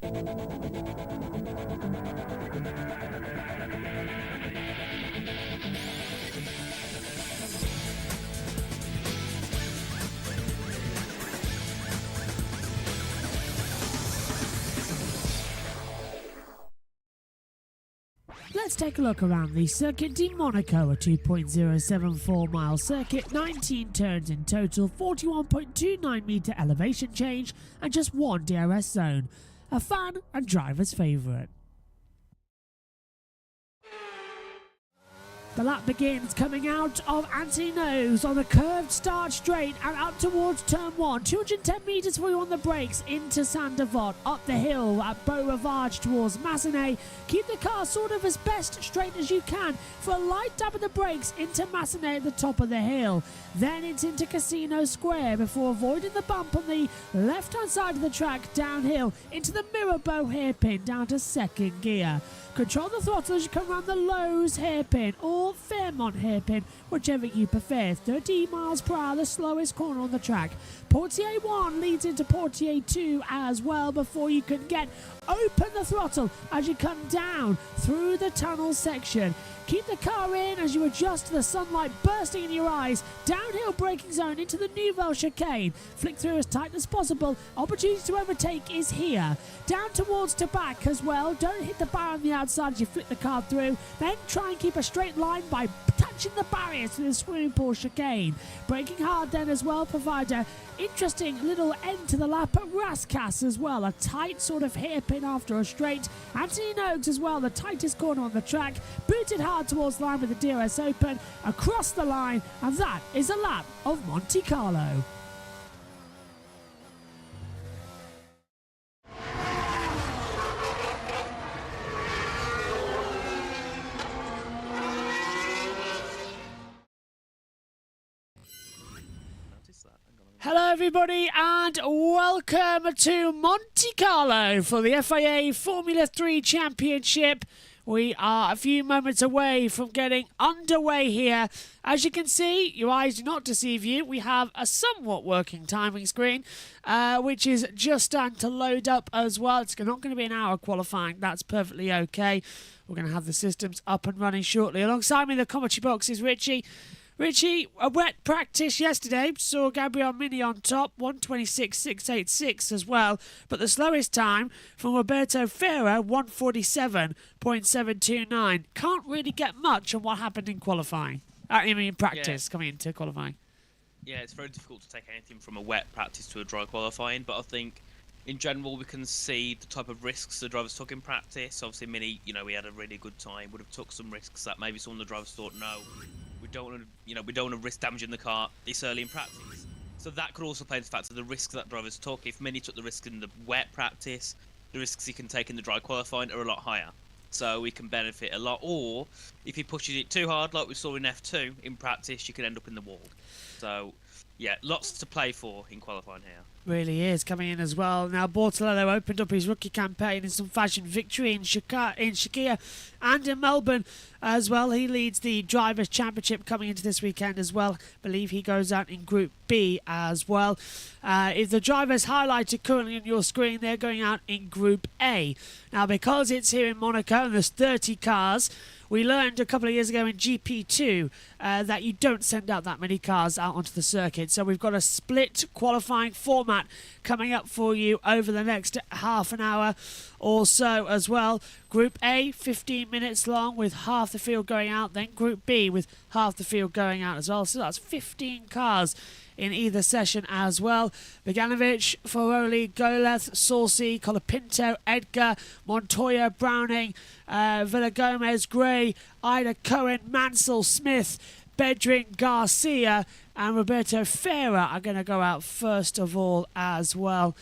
Let's take a look around the Circuit de Monaco, a 2.074 mile circuit, 19 turns in total, 41.29 metre elevation change, and just one DRS zone. A fan and driver's favourite. The lap begins coming out of Anthony Nogues on a curved start straight and up towards turn 1. 210 metres for you on the brakes into Saint-Devote. Up the hill at Beau-Rivage towards Massenet. Keep the car sort of as best straight as you can for a light tap of the brakes into Massenet at the top of the hill. Then it's into Casino Square before avoiding the bump on the left hand side of the track downhill into the Mirabeau hairpin down to second gear. Control the throttle as you come around the Lowe's hairpin or Fairmont hairpin, whichever you prefer. 30 miles per hour, the slowest corner on the track. Portier 1 leads into Portier 2 as well before you can get open the throttle as you come down through the tunnel section. Keep the car in as you adjust to the sunlight bursting in your eyes. Downhill braking zone into the Nouvelle chicane. Flick through as tight as possible. Opportunity to overtake is here. Down towards Tabac as well. Don't hit the bar on the outside as you flick the car through. Then try and keep a straight line by touching the barriers to the swimming pool chicane. Braking hard then as well. Provide a interesting little end to the lap at Rascasse as well. A tight sort of hairpin after a straight. Anthony Nogues as well, the tightest corner on the track. Booted hard towards the line with the DRS open, across the line, and that is a lap of Monte Carlo. Hello everybody and welcome to Monte Carlo for the FIA Formula 3 Championship. We are a few moments away from getting underway here. As you can see, your eyes do not deceive you. We have a somewhat working timing screen, which is just starting to load up as well. It's not going to be an hour qualifying. That's perfectly okay. We're going to have the systems up and running shortly. Alongside me in the commentary box is Richie. Richie, a wet practice yesterday, saw Gabriel Mini on top, 1:26.686 as well, but the slowest time from Roberto Ferrer, 1:47.729. Can't really get much on what happened in qualifying. Practice coming into qualifying. Yeah, it's very difficult to take anything from a wet practice to a dry qualifying, but I think in general we can see the type of risks the drivers took in practice. Obviously, Mini, we had a really good time, would have took some risks that maybe some of the drivers thought, no, we don't want to risk damaging the car this early in practice. So that could also play into the fact of the risks that drivers took. If Mini took the risk in the wet practice, the risks he can take in the dry qualifying are a lot higher. So we can benefit a lot. Or if he pushes it too hard, like we saw in F2 in practice, you can end up in the wall. So yeah, lots to play for in qualifying here. Really is coming in as well. Now Bortolello opened up his rookie campaign in some fashion, victory in Shakir and in Melbourne as well. He leads the Drivers' Championship coming into this weekend as well. I believe he goes out in Group B as well. If the drivers highlighted currently on your screen, they're going out in Group A. Now because it's here in Monaco and there's 30 cars, we learned a couple of years ago in GP2 that you don't send out that many cars out onto the circuit. So we've got a split qualifying format coming up for you over the next half an hour or so as well. Group A, 15 minutes long with half the field going out. Then Group B with half the field going out as well. So that's 15 cars in either session as well. Beganovic, Ferroli, Goleth, Saucy, Colapinto, Edgar, Montoya, Browning, Villagomez, Gray, Ida Cohen, Mansell, Smith, Bedrin, Garcia and Roberto Ferrer are going to go out first of all as well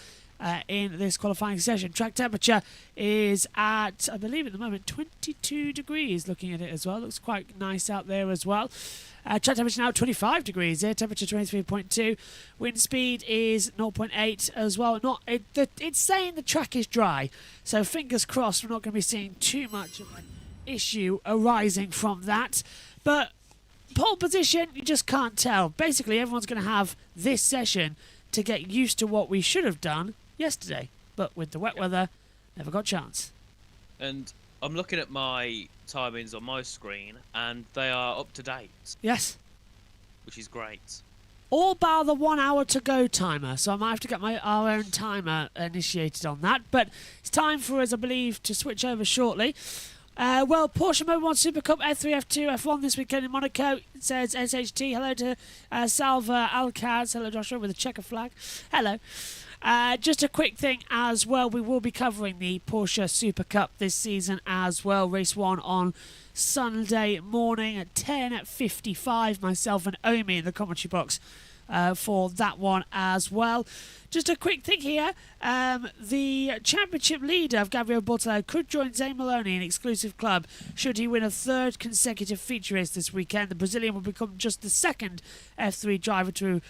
in this qualifying session. Track temperature is at, I believe at the moment, 22 degrees looking at it as well. Looks quite nice out there as well. Track temperature now 25 degrees, air temperature 23.2. Wind speed is 0.8 as well. It's saying the track is dry, so fingers crossed we're not going to be seeing too much of an issue arising from that. But pole position, you just can't tell. Basically, everyone's going to have this session to get used to what we should have done yesterday. But with the wet weather, never got a chance. And I'm looking at my timings on my screen, and they are up to date, Yes. which is great. All bar the 1 hour to go timer, so I might have to get our own timer initiated on that. But it's time for us, I believe, to switch over shortly. Well, Porsche Mobil 1 Super Cup F3, F2, F1 this weekend in Monaco. It says SHT. Hello to Salva Alcaz. Hello, Joshua, with a checker flag. Hello. Just a quick thing as well. We will be covering the Porsche Super Cup this season as well. Race 1 on Sunday morning at 10:55. Myself and Omi in the commentary box for that one as well. Just a quick thing here. The championship leader of Gabriel Bortoleto could join Zane Maloney in exclusive club should he win a third consecutive feature race this weekend. The Brazilian will become just the second F3 driver to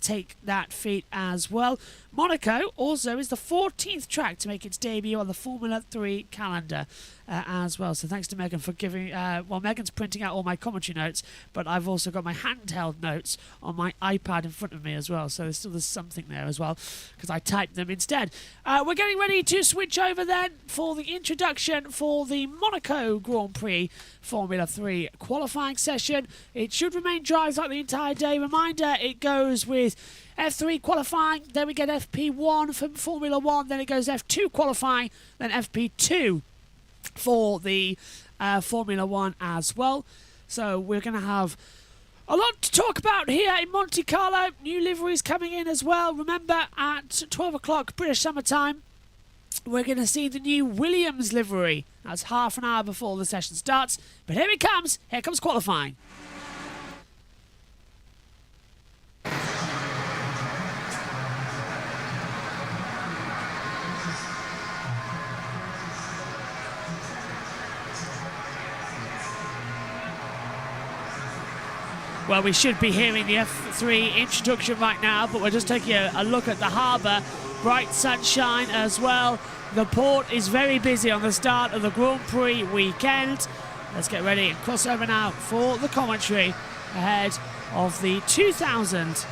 take that feat as well. Monaco also is the 14th track to make its debut on the Formula 3 calendar as well. So thanks to Megan for giving... well, Megan's printing out all my commentary notes, but I've also got my handheld notes on my iPad in front of me as well. So there's something there as well, because I typed them instead. We're getting ready to switch over then for the introduction for the Monaco Grand Prix Formula 3 qualifying session. It should remain dry like the entire day. Reminder, it goes with F3 qualifying, then we get FP1 from Formula 1, then it goes F2 qualifying, then FP2 for the Formula 1 as well. So we're going to have a lot to talk about here in Monte Carlo. New liveries coming in as well. Remember, at 12 o'clock British Summer Time, we're going to see the new Williams livery. That's half an hour before the session starts. But here it comes. Here comes qualifying. Well, we should be hearing the F3 introduction right now, but we're just taking a look at the harbour. Bright sunshine as well. The port is very busy on the start of the Grand Prix weekend. Let's get ready and cross over now for the commentary ahead of the 2000.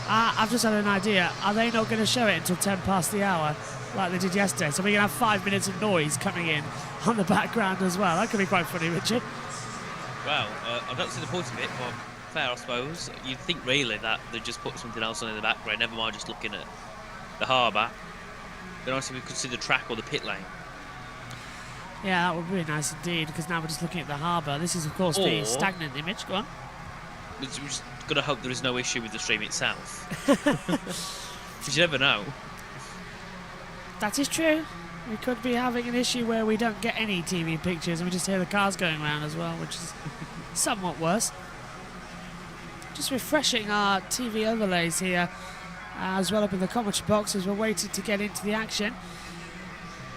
I've just had an idea. Are they not going to show it until 10 past the hour like they did yesterday? So we're going to have 5 minutes of noise coming in on the background as well. That could be quite funny, Richard. Well, I don't see the point of it, but fair, I suppose. You'd think really that they'd just put something else on in the background, never mind just looking at the harbour. Then obviously we could see the track or the pit lane. Yeah, that would be nice indeed, because now we're just looking at the harbour. This is, of course, the stagnant image. Go on. We're just got to hope there is no issue with the stream itself. Because you never know. That is true. We could be having an issue where we don't get any TV pictures and we just hear the cars going around as well, which is somewhat worse. Just refreshing our TV overlays here as well up in the commentary box as we're waiting to get into the action.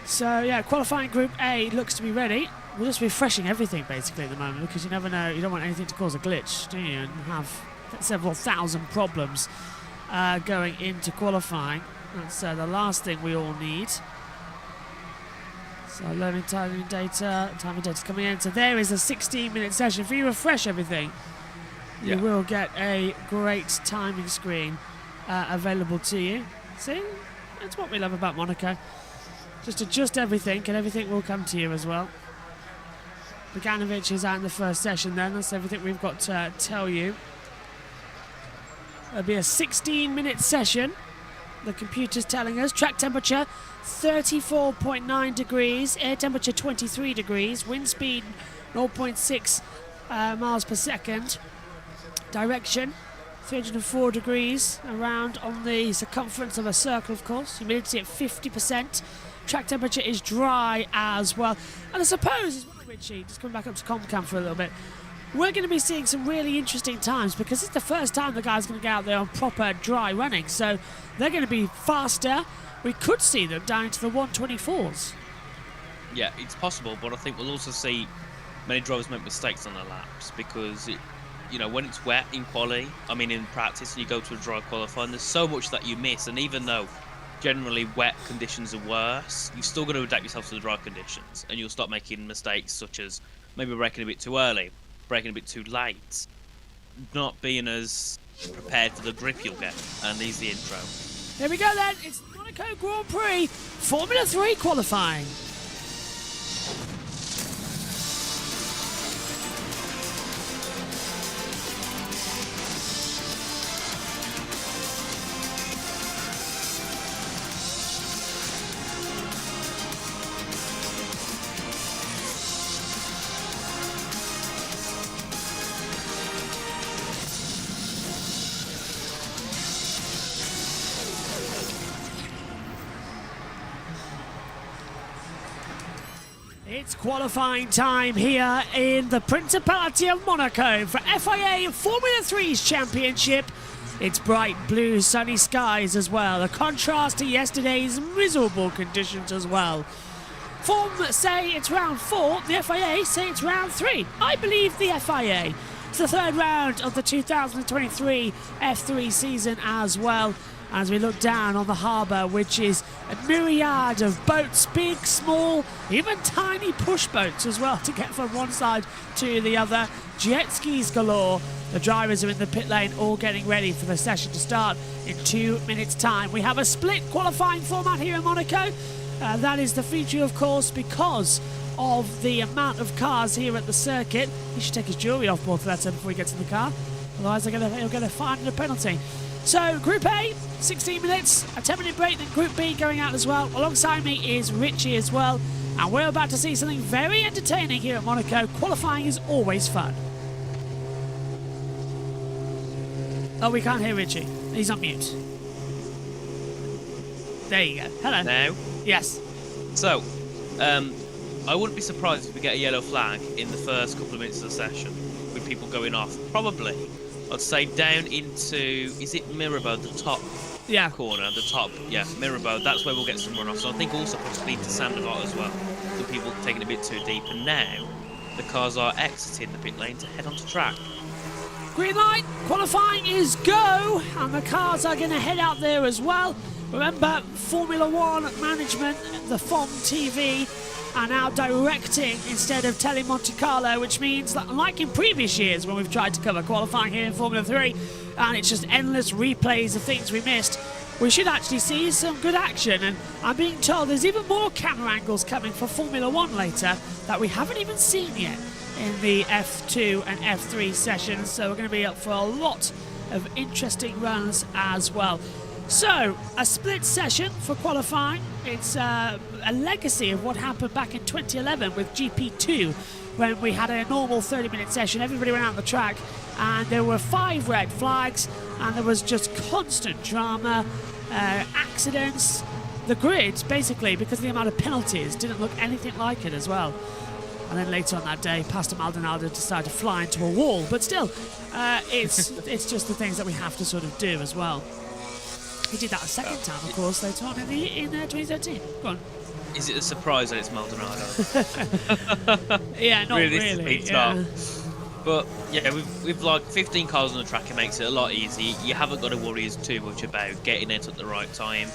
So yeah, qualifying Group A looks to be ready. We're just refreshing everything basically at the moment, because you never know, you don't want anything to cause a glitch, do you, and have several thousand problems going into qualifying. That's the last thing we all need. So learning timing data's coming in. So there is a 16-minute session. If you refresh everything, you will get a great timing screen available to you. See, that's what we love about Monaco. Just adjust everything and everything will come to you as well. Bogdanovic is out in the first session then. That's everything we've got to tell you. It'll be a 16-minute session. The computer's telling us track temperature 34.9 degrees, air temperature 23 degrees, wind speed 0.6 miles per second, direction 304 degrees around on the circumference of a circle, of course, humidity at 50%, track temperature is dry as well. And I suppose, Richie, just coming back up to ComCam for a little bit, we're going to be seeing some really interesting times, because it's the first time the guys are going to get out there on proper dry running, so they're going to be faster. We could see them down into the 124s. Yeah, it's possible, but I think we'll also see many drivers make mistakes on their laps, because when it's wet in quali, in practice, and you go to a dry qualifying, there's so much that you miss, and even though generally wet conditions are worse, you've still got to adapt yourself to the dry conditions, and you'll start making mistakes such as maybe braking a bit too early, braking a bit too late, not being as prepared for the grip you'll get. And there's the intro. Here we go then. It's Monaco Grand Prix Formula 3 qualifying. It's qualifying time here in the Principality of Monaco for FIA Formula 3's championship. It's bright blue sunny skies as well, a contrast to yesterday's miserable conditions as well. Form say it's round 4, the FIA say it's round 3. I believe the FIA. It's the third round of the 2023 F3 season as well, as we look down on the harbour, which is a myriad of boats, big, small, even tiny push boats as well to get from one side to the other. Jet skis galore. The drivers are in the pit lane all getting ready for the session to start in 2 minutes time. We have a split qualifying format here in Monaco. That is the feature, of course, because of the amount of cars here at the circuit. He should take his jewellery off, Bortoleto, before he gets in the car. Otherwise he'll get a fine and a penalty. So, Group A, 16 minutes, a 10-minute break, then Group B going out as well. Alongside me is Richie as well. And we're about to see something very entertaining here at Monaco. Qualifying is always fun. Oh, we can't hear Richie. He's on mute. There you go. Hello. Now? Yes. So, I wouldn't be surprised if we get a yellow flag in the first couple of minutes of the session with people going off. Probably, I'd say down into, is it Mirabeau, the top corner, the top, yeah, Mirabeau, that's where we'll get some runoffs. So I think also possibly to Sandoval as well. The people taking a bit too deep, and now the cars are exiting the pit lane to head onto track. Green light, qualifying is go, and the cars are going to head out there as well. Remember, Formula One management, the FOM TV, are now directing instead of Tele Monte Carlo, which means that unlike in previous years when we've tried to cover qualifying here in Formula 3, and it's just endless replays of things we missed, we should actually see some good action. And I'm being told there's even more camera angles coming for Formula 1 later that we haven't even seen yet in the F2 and F3 sessions, so we're going to be up for a lot of interesting runs as well. So, a split session for qualifying. It's a legacy of what happened back in 2011 with GP2, when we had a normal 30-minute session. Everybody went out on the track, and there were 5 red flags, and there was just constant drama, accidents. The grid, basically, because of the amount of penalties, didn't look anything like it as well. And then later on that day, Pastor Maldonado decided to fly into a wall. But still, it's just the things that we have to sort of do as well. He did that a second time, of course, later on in 2013. Go on. Is it a surprise that it's Maldonado? Yeah, not really. Yeah. But yeah, with like 15 cars on the track, it makes it a lot easier. You haven't got to worry too much about getting it at the right time.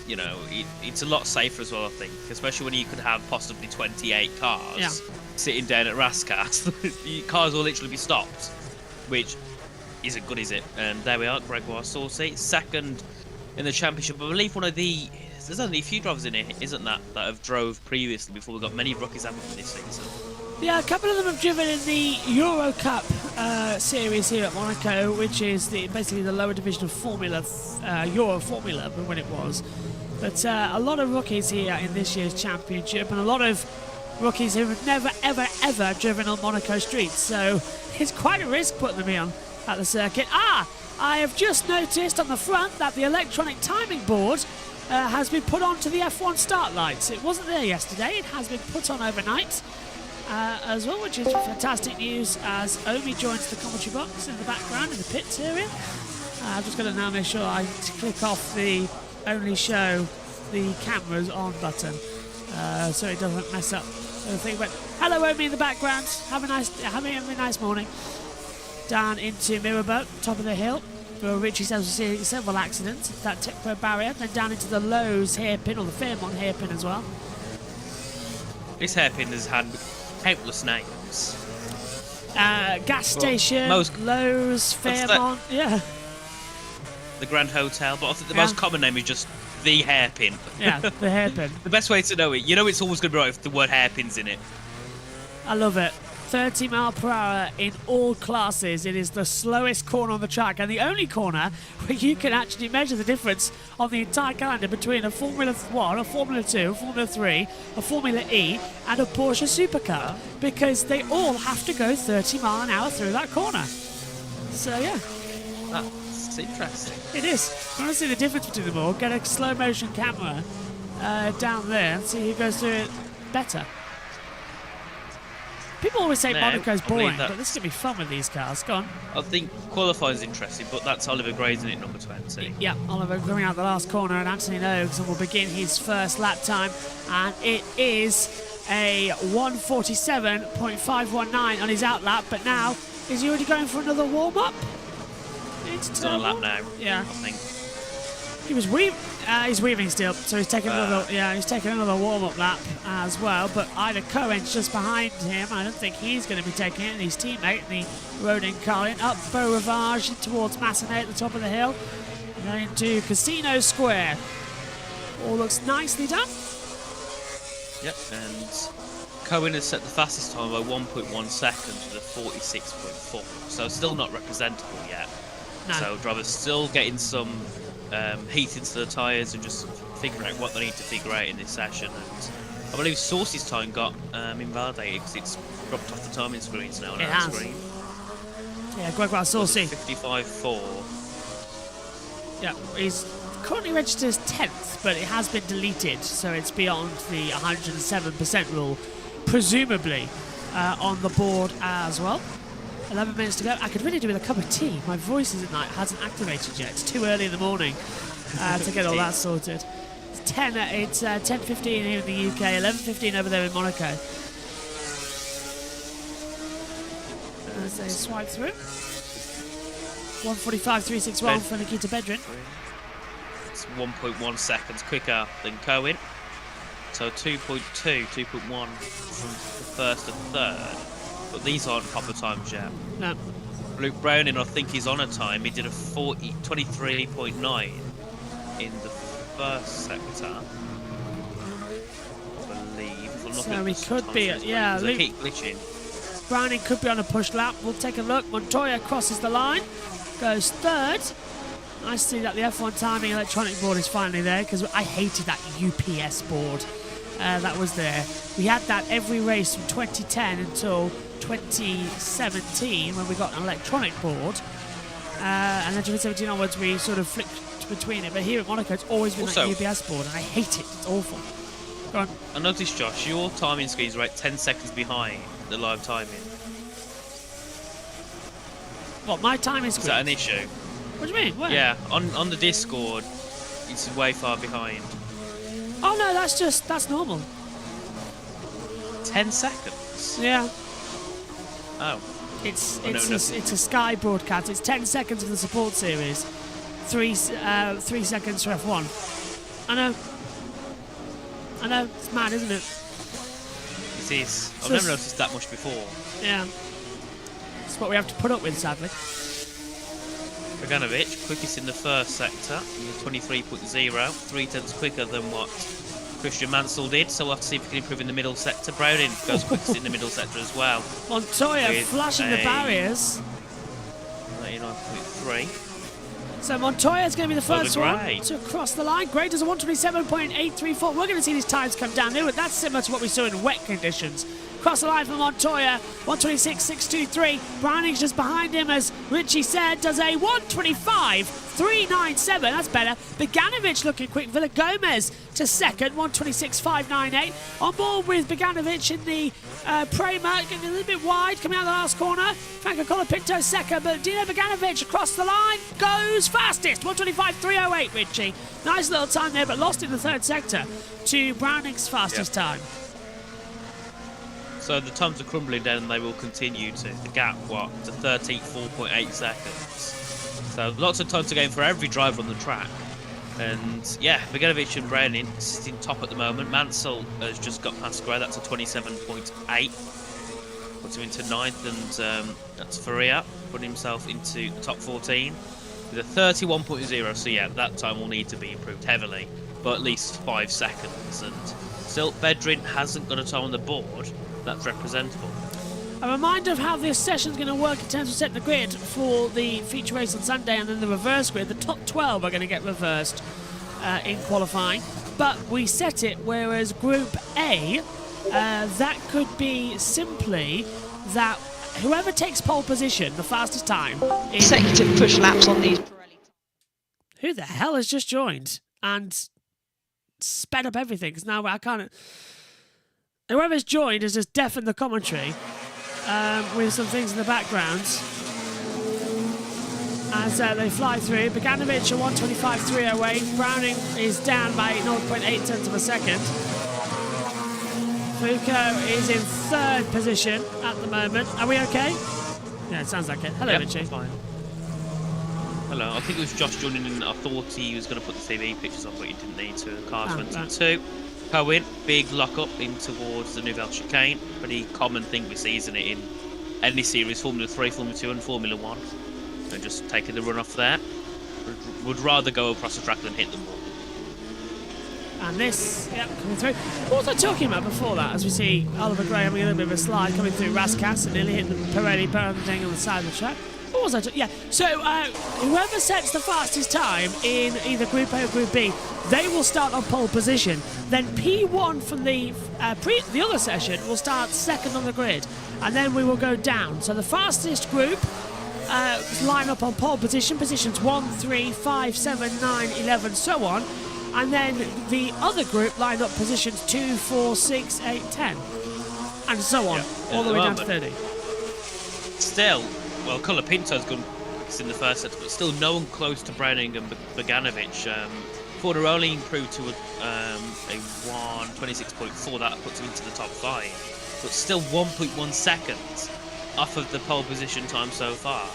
You know, it's a lot safer as well, I think, especially when you could have possibly 28 cars sitting down at Rascasse. Cars will literally be stopped, which isn't good, is it? And there we are, Gregoire Saucy, second in the championship. I believe there's only a few drivers in here, isn't that have drove previously before we got many rookies happening this season. Yeah, a couple of them have driven in the Euro Cup series here at Monaco, which is basically the lower division of Formula, Euro Formula, when it was. But a lot of rookies here in this year's championship, and a lot of rookies who have never, ever, ever driven on Monaco streets. So it's quite a risk putting them on at the circuit. I have just noticed on the front that the electronic timing board has been put onto the F1 start lights. It wasn't there yesterday. It has been put on overnight as well, which is fantastic news as Omi joins the commentary box in the background in the pits area. I'm just going to now make sure I click off the only show the cameras on button so it doesn't mess up the thing. But hello, Omi in the background. Have a nice morning. Down into Mirabeau, top of the hill, where Richie says we're seeing several accidents. That Tecpo barrier, then down into the Lowe's hairpin, or the Fairmont hairpin as well. This hairpin has had countless names. Gas station, Lowe's, Fairmont, yeah. The Grand Hotel, but I think the most common name is just the hairpin. Yeah, the hairpin. The best way to know it, you know it's always going to be right if the word hairpin's in it. I love it. 30 mile per hour in all classes. It is the slowest corner on the track and the only corner where you can actually measure the difference on the entire calendar between a Formula 1, a Formula 2, a Formula 3, a Formula E and a Porsche Supercar, because they all have to go 30 mile an hour through that corner. So yeah. That's interesting. It is. If you want to see the difference between them all, get a slow motion camera down there and see who goes through it better. People always say Monaco's boring, but this is going to be fun with these cars. Go on. I think qualifying is interesting, but that's Oliver Grayson at number 20. Yeah, Oliver coming out the last corner, and Anthony Noakes will begin his first lap time, and it is a 1:47.519 on his out lap. But now, is he already going for another warm up? He's on a lap now. Yeah, I think. He's weaving still, so he's taking another. Yeah, he's taking another warm-up lap as well. But Ida Cohen's just behind him. I don't think he's going to be taking it. And his teammate, the Rodin Carlin, up Beau Rivage towards Massenet at the top of the hill, going to Casino Square. All looks nicely done. Yep, and Cohen has set the fastest time by 1.1 seconds with a 46.4. So still not representable yet. No. So drivers still getting some heat into the tyres and just figuring out what they need to figure out in this session. And I believe Saucy's time got invalidated because it's dropped off the timing screens now on our screen. Yeah, Gregoire Saucy. 55.4. Yeah, he's currently registered as 10th, but it has been deleted, so it's beyond the 107% rule, presumably on the board as well. 11 minutes to go. I could really do with a cup of tea. My voice hasn't activated yet. It's too early in the morning to get all that sorted. It's 10:15 here in the UK, 11:15 over there in Monaco. As they swipe through. 1:45.361 for Nikita Bedrin. It's 1.1 seconds quicker than Cohen. So 2.2, 2.1 from the first and third. But these aren't proper times yet. No. Luke Browning, I think he's on a time. He did a 23.9 in the first sector, I believe. So he could be, yeah. They keep glitching. Browning could be on a push lap. We'll take a look. Montoya crosses the line, goes third. Nice to see that the F1 timing electronic board is finally there, because I hated that UPS board that was there. We had that every race from 2010 until 2017 when we got an electronic board, and then 2017 onwards we sort of flipped between it. But here at Monaco, it's always been also, that UPS board, and I hate it. It's awful. Go on. I noticed, Josh, your timing screens are right 10 seconds behind the live timing. What, my timing screen? Is that an issue? What do you mean? Where? Yeah, on the Discord, it's way far behind. Oh no, that's normal. 10 seconds? Yeah. Oh. It's a Sky broadcast. It's 10 seconds for the support series, 3 seconds for F1. I know. It's mad, isn't it? It is. I've never noticed that much before. Yeah. It's what we have to put up with, sadly. Bogdanovic, quickest in the first sector, 23.0, 3 tenths quicker than what Christian Mansell did, so we'll have to see if we can improve in the middle sector. Browning goes quickest in the middle sector as well. Montoya flashing the barriers. 99.3. So Montoya's going to be the first one Gray to cross the line. Gray does a 1:27.834. We're going to see these times come down there. That's similar to what we saw in wet conditions. Cross the line for Montoya, 1:26.623. Browning's just behind him, as Richie said, does a 1:25.397. That's better. Bogdanovic looking quick. Villa Gomez to second, 1:26.598. On board with Bogdanovic in the Prema, getting a little bit wide, coming out of the last corner. Franco Colapinto second, but Dino Bogdanovic across the line goes fastest, 1:25.308, Richie. Nice little time there, but lost in the third sector to Browning's fastest time. So the times are crumbling down and they will continue to. The gap, to 34.8 seconds. So lots of time to gain for every driver on the track. And yeah, Bogdanovic and Browning sitting top at the moment. Mansell has just got past Gray, that's a 27.8. Puts him into 9th, and that's Faria, putting himself into the top 14 with a 31.0. So yeah, that time will need to be improved heavily at least 5 seconds. And still, Bedrin hasn't got a time on the board that's representable. A reminder of how this session's going to work in terms of setting the grid for the feature race on Sunday and then the reverse grid. The top 12 are going to get reversed in qualifying, but we set it whereas Group A, that could be simply that whoever takes pole position, the fastest time... Consecutive push laps on these Pirelli. Who the hell has just joined and sped up everything? Because now I can't... Whoever's joined has just deafened the commentary with some things in the background. As they fly through, Beganovic at 1:25.3 away. Browning is down by 0.8 tenths of a second. Foucault is in third position at the moment. Are we okay? Yeah, it sounds like it. Hello, Richie. Fine. Hello, I think it was Josh joining in. I thought he was going to put the TV pictures on, but he didn't need to. Car 22. Cohen, big lock up in towards the Nouvelle Chicane. Pretty common thing we see, isn't it, in any series, Formula 3, Formula 2 and Formula 1. And just taking the run off there. Would rather go across the track than hit the wall. And this, yep, coming through. What was I talking about before that? As we see Oliver Gray having a little bit of a slide coming through Rascasse and nearly hitting the Pirelli thing on the side of the track. What was I talking? Yeah, so whoever sets the fastest time in either Group A or Group B, they will start on pole position. Then P1 from the other session will start second on the grid. And then we will go down. So the fastest group line up on pole position, positions 1, 3, 5, 7, 9, 11, so on. And then the other group line up positions 2, 4, 6, 8, 10. And so on, all the way down to 30. Still, well, Colapinto's gone quickest in the first set, but still no one close to Browning and Beganovic. Forderoli improved to a 1:26.4, that puts him into the top 5. But still 1.1 seconds off of the pole position time so far.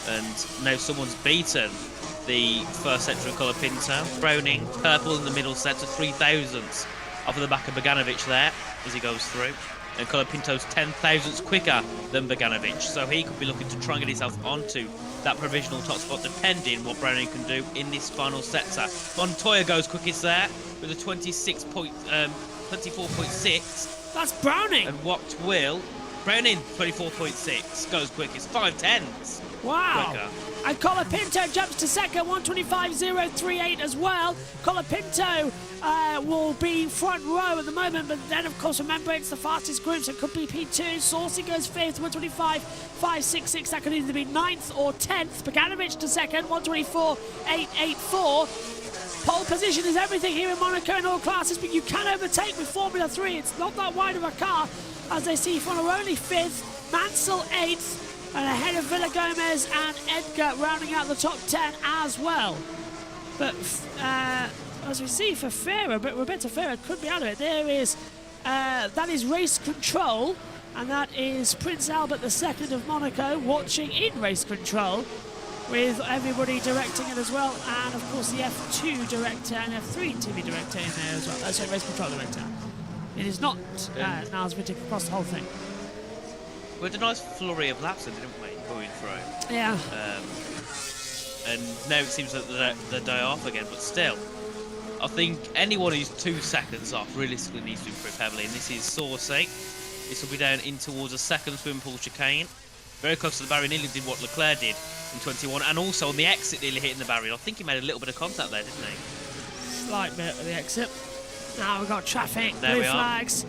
And now someone's beaten the first sector of Colapinto. Browning, purple in the middle set to 3,000ths off of the back of Beganovic there as he goes through. And Colapinto's 10,000ths quicker than Beganovic, so he could be looking to try and get himself onto that provisional top spot, depending what Browning can do in this final sector. Montoya goes quickest there with a 24.6. That's Browning. And what will Browning 24.6 goes quickest, 5/10ths. Wow. Quicker. And Colapinto jumps to second, 1:25.038 as well. Colapinto will be front row at the moment, but then, of course, remember, it's the fastest group, so it could be P2. Saucy goes fifth, 1:25.566. That could either be 9th or 10th. Beganovic to second, 1:24.884. Pole position is everything here in Monaco in all classes, but you can overtake with Formula 3. It's not that wide of a car, as they see Forneroli 5th, Mansell 8th, and ahead of Villagomez and Edgar rounding out the top 10 as well. But as we see for Ferrer, but Roberto Ferrer could be out of it. There is, that is Race Control, and that is Prince Albert II of Monaco watching in Race Control, with everybody directing it as well, and of course the F2 director and F3 TV director in there as well. Sorry, Race Control director. It is not Niles Riddick across the whole thing. We had a nice flurry of laps, didn't we, going through? Yeah. And now it seems like the day off again, but still, I think anyone who's 2 seconds off realistically needs to improve heavily, and this is Saucy. This will be down in towards a second swimming pool chicane. Very close to the barrier, nearly did what Leclerc did in 21, and also on the exit nearly hitting the barrier. I think he made a little bit of contact there, didn't he? Slight bit of the exit. Now we've got traffic, there blue we flags.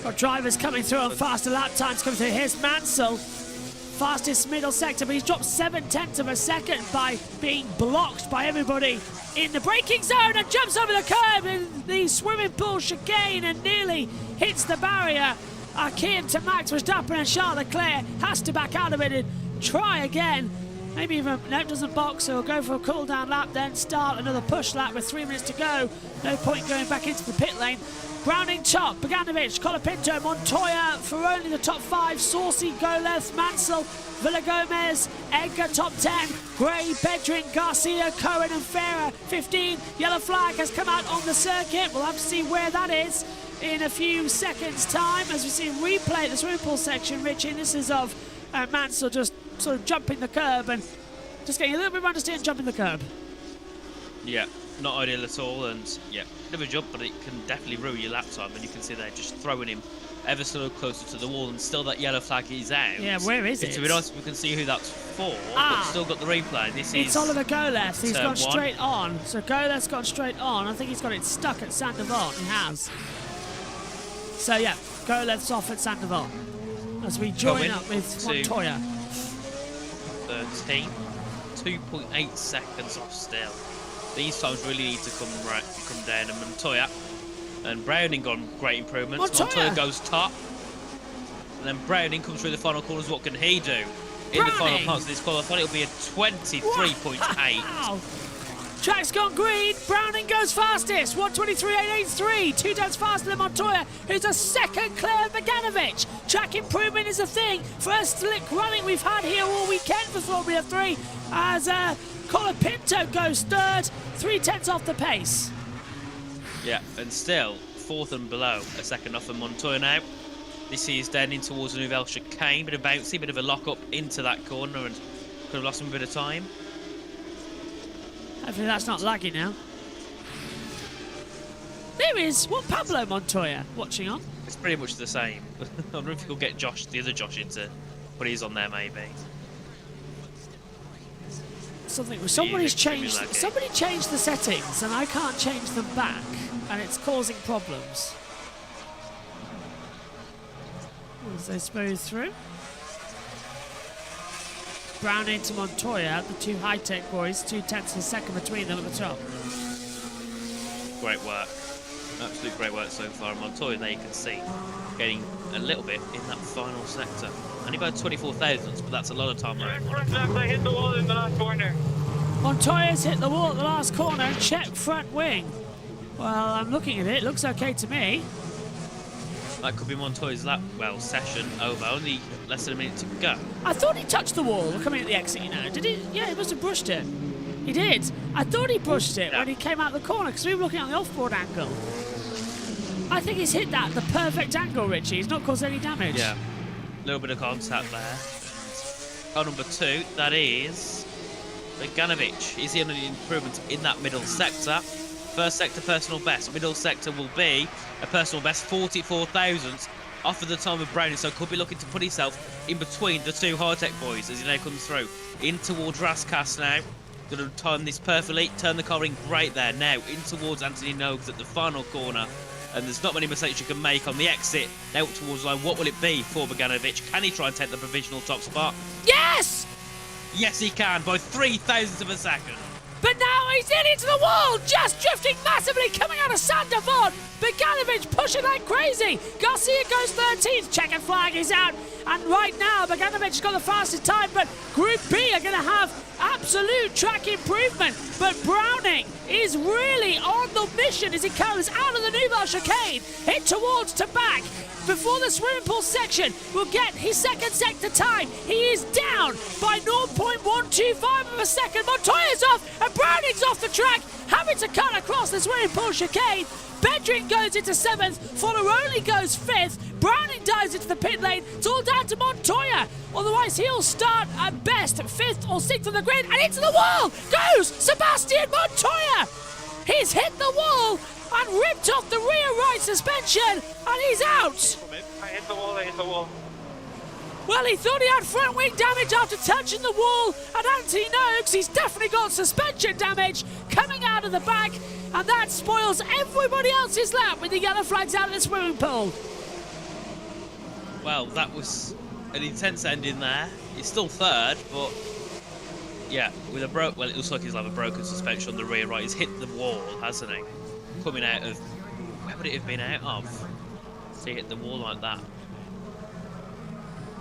Got drivers coming through on faster lap times coming through. Here's Mansell, fastest middle sector, but he's dropped 7/10ths of a second by being blocked by everybody in the braking zone and jumps over the curb in the swimming pool chicane and nearly hits the barrier. Akin to Max Verstappen and Charles Leclerc has to back out of it and try again. Maybe even no, doesn't box, so he'll go for a cool down lap, then start another push lap with 3 minutes to go. No point going back into the pit lane. Browning top, Beganovic, Colapinto, Montoya, Ferroni the top 5, Saucy, Goleth, Mansell, Villagomez, Edgar top 10, Gray, Bedrin, Garcia, Cohen and Ferrer 15. Yellow flag has come out on the circuit. We'll have to see where that is in a few seconds time as we see a replay at the swimming pool section, Richie. This is of Mansell just sort of jumping the curb and just getting a little bit of understeer and jumping the curb. Yeah, not ideal at all, and yeah, bit of a jump, but it can definitely ruin your lap time. And you can see they're just throwing him ever so closer to the wall, and still that yellow flag is out. Yeah, where is it? To be honest, we can see who that's for, but still got the replay. It's Oliver Goleth. He's turn gone one. straight on. So Goleth's gone straight on. I think he's got it stuck at Saint Devon. He has. So yeah, Goleth's off at Saint Devon as we join Coming up with to Montoya. 13, 2.8 seconds off still. These times really need to come down, and Montoya and Browning on great improvements. Montoya goes top, and then Browning comes through the final corners. What can he do in the final parts of this qualifying? It'll be a 23.8. Wow. Track's gone green. Browning goes fastest. 1:23.883. 2 tenths faster than Montoya, who's a second clear of Beganovic. Track improvement is a thing. First slick running we've had here all weekend for Formula 3 as Colin Pinto goes third. 3 tenths off the pace. Yeah, and still fourth and below, a second off of Montoya now. This is down in towards the Nouvelle chicane. Bit of bouncy, bit of a lock up into that corner, and could have lost him a bit of time. Hopefully that's not laggy now. There is Pablo Montoya watching on. It's pretty much the same. I don't know if you could get the other Josh into put his on there maybe. Somebody's changed. Somebody changed the settings, and I can't change them back, and it's causing problems. As they smooth through. Browning to Montoya, the two high-tech boys, 2 tenths of a second between them at the top. Great work. Absolute great work so far. Montoya, there you can see, getting a little bit in that final sector. Only about 24 thousandths, but that's a lot of time around. I hit the wall in the last corner. Montoya's hit the wall at the last corner and check front wing. Well, I'm looking at it. It looks okay to me. That could be Montoya's session over. Only less than a minute to go. I thought he touched the wall coming at the exit, you know. Did he? Yeah, he must have brushed it. He did. I thought he brushed it when he came out the corner because we were looking at the off-board angle. I think he's hit that at the perfect angle, Richie. He's not caused any damage. Yeah. A little bit of contact there. Car number 2, that is Beganovic. Is he on any improvement in that middle sector? First sector personal best. Middle sector will be a personal best 44 thousandths off of the time of Browning, so could be looking to put himself in between the two high-tech boys as he now comes through in towards Raskas now. Going to time this perfectly, turn the car in great there. Now in towards Anthony Noakes at the final corner, and there's not many mistakes you can make on the exit. Now towards line, what will it be for Beganovic? Can he try and take the provisional top spot? Yes! Yes, he can, by 3 thousandths of a second. But now he's in into the wall, just drifting massively, coming out of Saint Devon. Beganovic pushing like crazy. Garcia goes 13th, checkered flag is out. And right now, Beganovic's got the fastest time, but Group B are going to have absolute track improvement. But Browning is really on the mission as he comes out of the Nouvelle chicane, hit towards to back. Before the swimming pool section will get his second sector time. He is down by 0.125 of a second. Montoya's off and Browning's off the track, having to cut across the swimming pool chicane. Bedring goes into 7th, Forneroli goes 5th, Browning dives into the pit lane. It's all down to Montoya. Otherwise, he'll start at best 5th or 6th on the grid, and into the wall goes Sebastian Montoya. He's hit the wall and ripped off the rear right suspension, and he's out. I hit the wall. Well, he thought he had front wing damage after touching the wall, and Anthony Noakes, he's definitely got suspension damage coming out of the back, and that spoils everybody else's lap with the yellow flags out of the swimming pool. Well, that was an intense ending there. He's still third, but yeah, with a well, it looks like he's have a broken suspension on the rear right. He's hit the wall, hasn't he? Coming out of, where would it have been out of? So he hit the wall like that.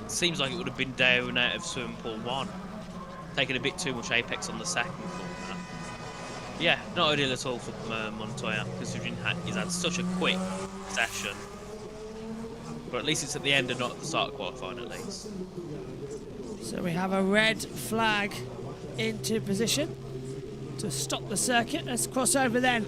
Seems like it would have been down out of swimming pool 1, taking a bit too much apex on the second corner. Yeah, not ideal at all for Montoya, considering he's had such a quick session. But at least it's at the end and not at the start of qualifying, at least. So we have a red flag into position to stop the circuit. Let's cross over then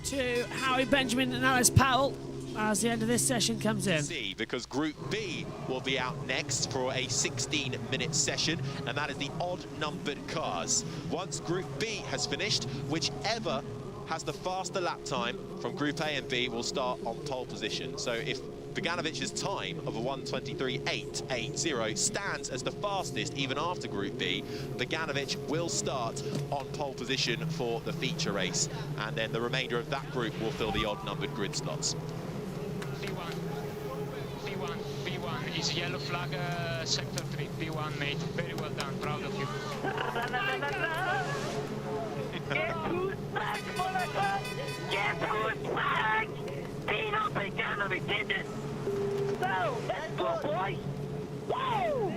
to Howie Benjamin and Alice Powell. as the end of this session comes in. See, because Group B will be out next for a 16-minute session, and that is the odd-numbered cars. Once Group B has finished, whichever has the faster lap time from Group A and B will start on pole position. So if Beganovic's time of a 1:23.880 stands as the fastest even after Group B, Beganovic will start on pole position for the feature race, and then the remainder of that group will fill the odd-numbered grid slots. B1 is yellow flag, sector 3, B1, mate. Very well done, proud of you. Guess who's back, Monaco? Guess who's back? Dino Beganovic did it. So, let's go, boys. Woo!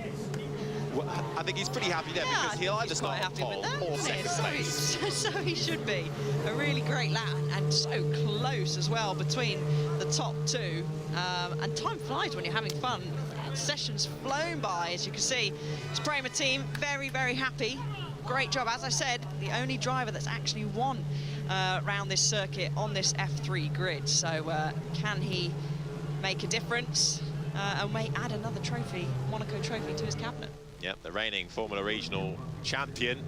Well, I think he's pretty happy there because he'll either start on pole or second place. So he should be. A really great lap and so close as well between the top two. And time flies when you're having fun. Session's flown by, as you can see. This Prema team very, very happy. Great job. As I said, the only driver that's actually won around this circuit on this F3 grid. So can he make a difference and may add another trophy, Monaco trophy, to his cabinet? Yep, the reigning Formula Regional champion.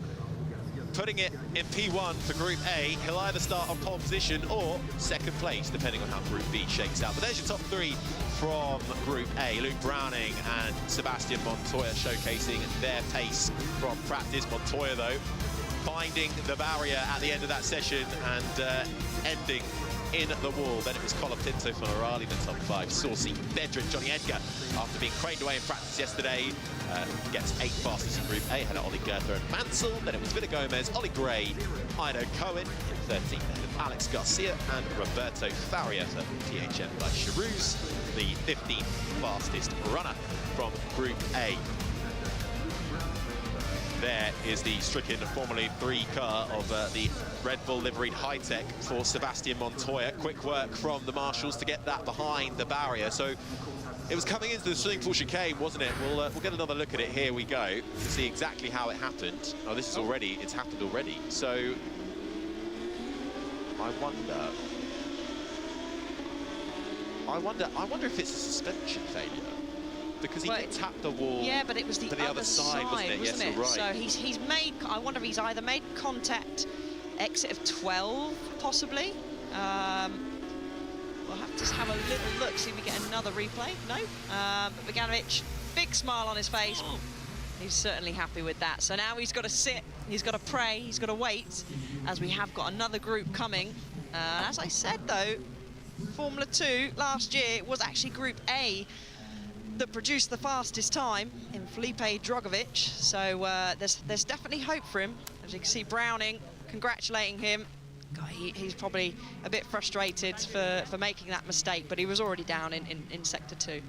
Putting it in P1 for Group A, he'll either start on pole position or second place, depending on how Group B shakes out. But there's your top three from Group A. Luke Browning and Sebastian Montoya showcasing their pace from practice. Montoya, though, finding the barrier at the end of that session and ending in the wall. Then it was Colapinto for Morali, then top five. Saucy, Bedrin, Johnny Edgar, after being craned away in practice yesterday, gets 8 fastest in Group A, had Ollie Goethe and Mansell. Then it was Vida Gomez, Ollie Gray, Ido Cohen in 13th, and Alex Garcia and Roberto Faria for THM by Charouz, the 15th fastest runner from Group A. There is the stricken Formula 3 car of the Red Bull liveried high-tech for Sebastian Montoya. Quick work from the marshals to get that behind the barrier. So it was coming into the swimming pool chicane, wasn't it? We'll get another look at it. Here we go to see exactly how it happened. Oh, this is already, it's happened already. So I wonder if it's a suspension failure. Because he did tap the wall. Yeah, but it was the other side, wasn't it? Yes, it? you're right. So he's made. I wonder if he's either made contact, exit of 12, possibly. We'll have to have a little look, see if we get another replay. No, but Beganovic, big smile on his face. He's certainly happy with that. So now he's got to sit, he's got to pray, he's got to wait, as we have got another group coming. As I said, though, Formula 2 last year was actually Group A that produced the fastest time in Felipe Drogovic. So there's definitely hope for him. As you can see, Browning congratulating him. God, he's probably a bit frustrated for making that mistake, but he was already down in Sector 2.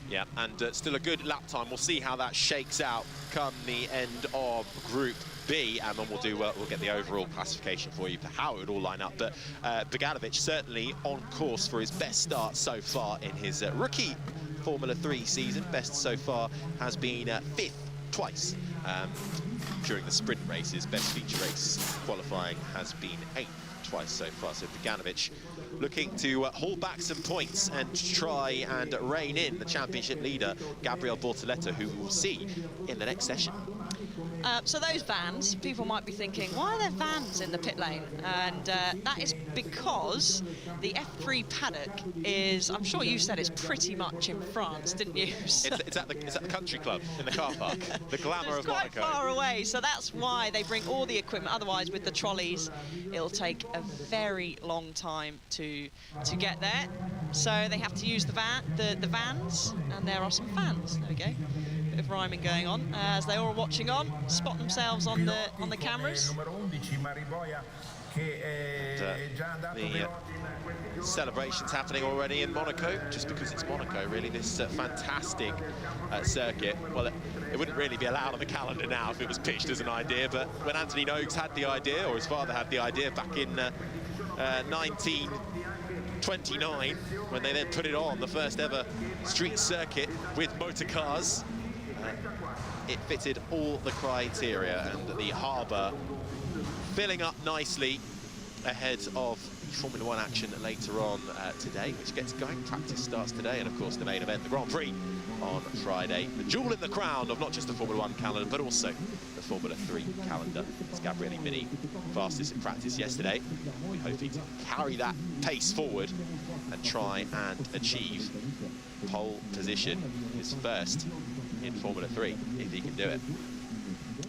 Yeah, and still a good lap time. We'll see how that shakes out come the end of Group B, and then we'll get the overall classification for you for how it would all line up. But Beganovic certainly on course for his best start so far in his rookie Formula 3 season. Best so far has been 5th twice during the sprint races. Best feature race qualifying has been 8th twice so far. So Beganovic looking to haul back some points and try and rein in the championship leader, Gabriel Bortoleto, who we'll see in the next session. So those vans, people might be thinking, why are there vans in the pit lane? And that is because the F3 paddock is, I'm sure you said it's pretty much in France, didn't you? So It's at the country club in the car park, the glamour of quite Monaco. far away, so that's why they bring all the equipment. Otherwise, with the trolleys, it'll take a very long time to get there. So they have to use the vans, and there are some fans. There we go. Bit of rhyming going on as they all are watching on, spot themselves on the cameras. The celebrations happening already in Monaco, just because it's Monaco, really, this fantastic circuit. Well, it wouldn't really be allowed on the calendar now if it was pitched as an idea, but when Anthony Noakes had the idea, or his father had the idea back in 1929, when they then put it on, the first ever street circuit with motor cars, it fitted all the criteria, and the harbour filling up nicely ahead of Formula One action later on today, which gets going. Practice starts today, and of course the main event, the Grand Prix, on Friday. The jewel in the crown of not just the Formula One calendar, but also the Formula 3 calendar. It's Gabriele Mini, fastest in practice yesterday. We're hoping to carry that pace forward and try and achieve pole position, his first in Formula 3, if he can do it.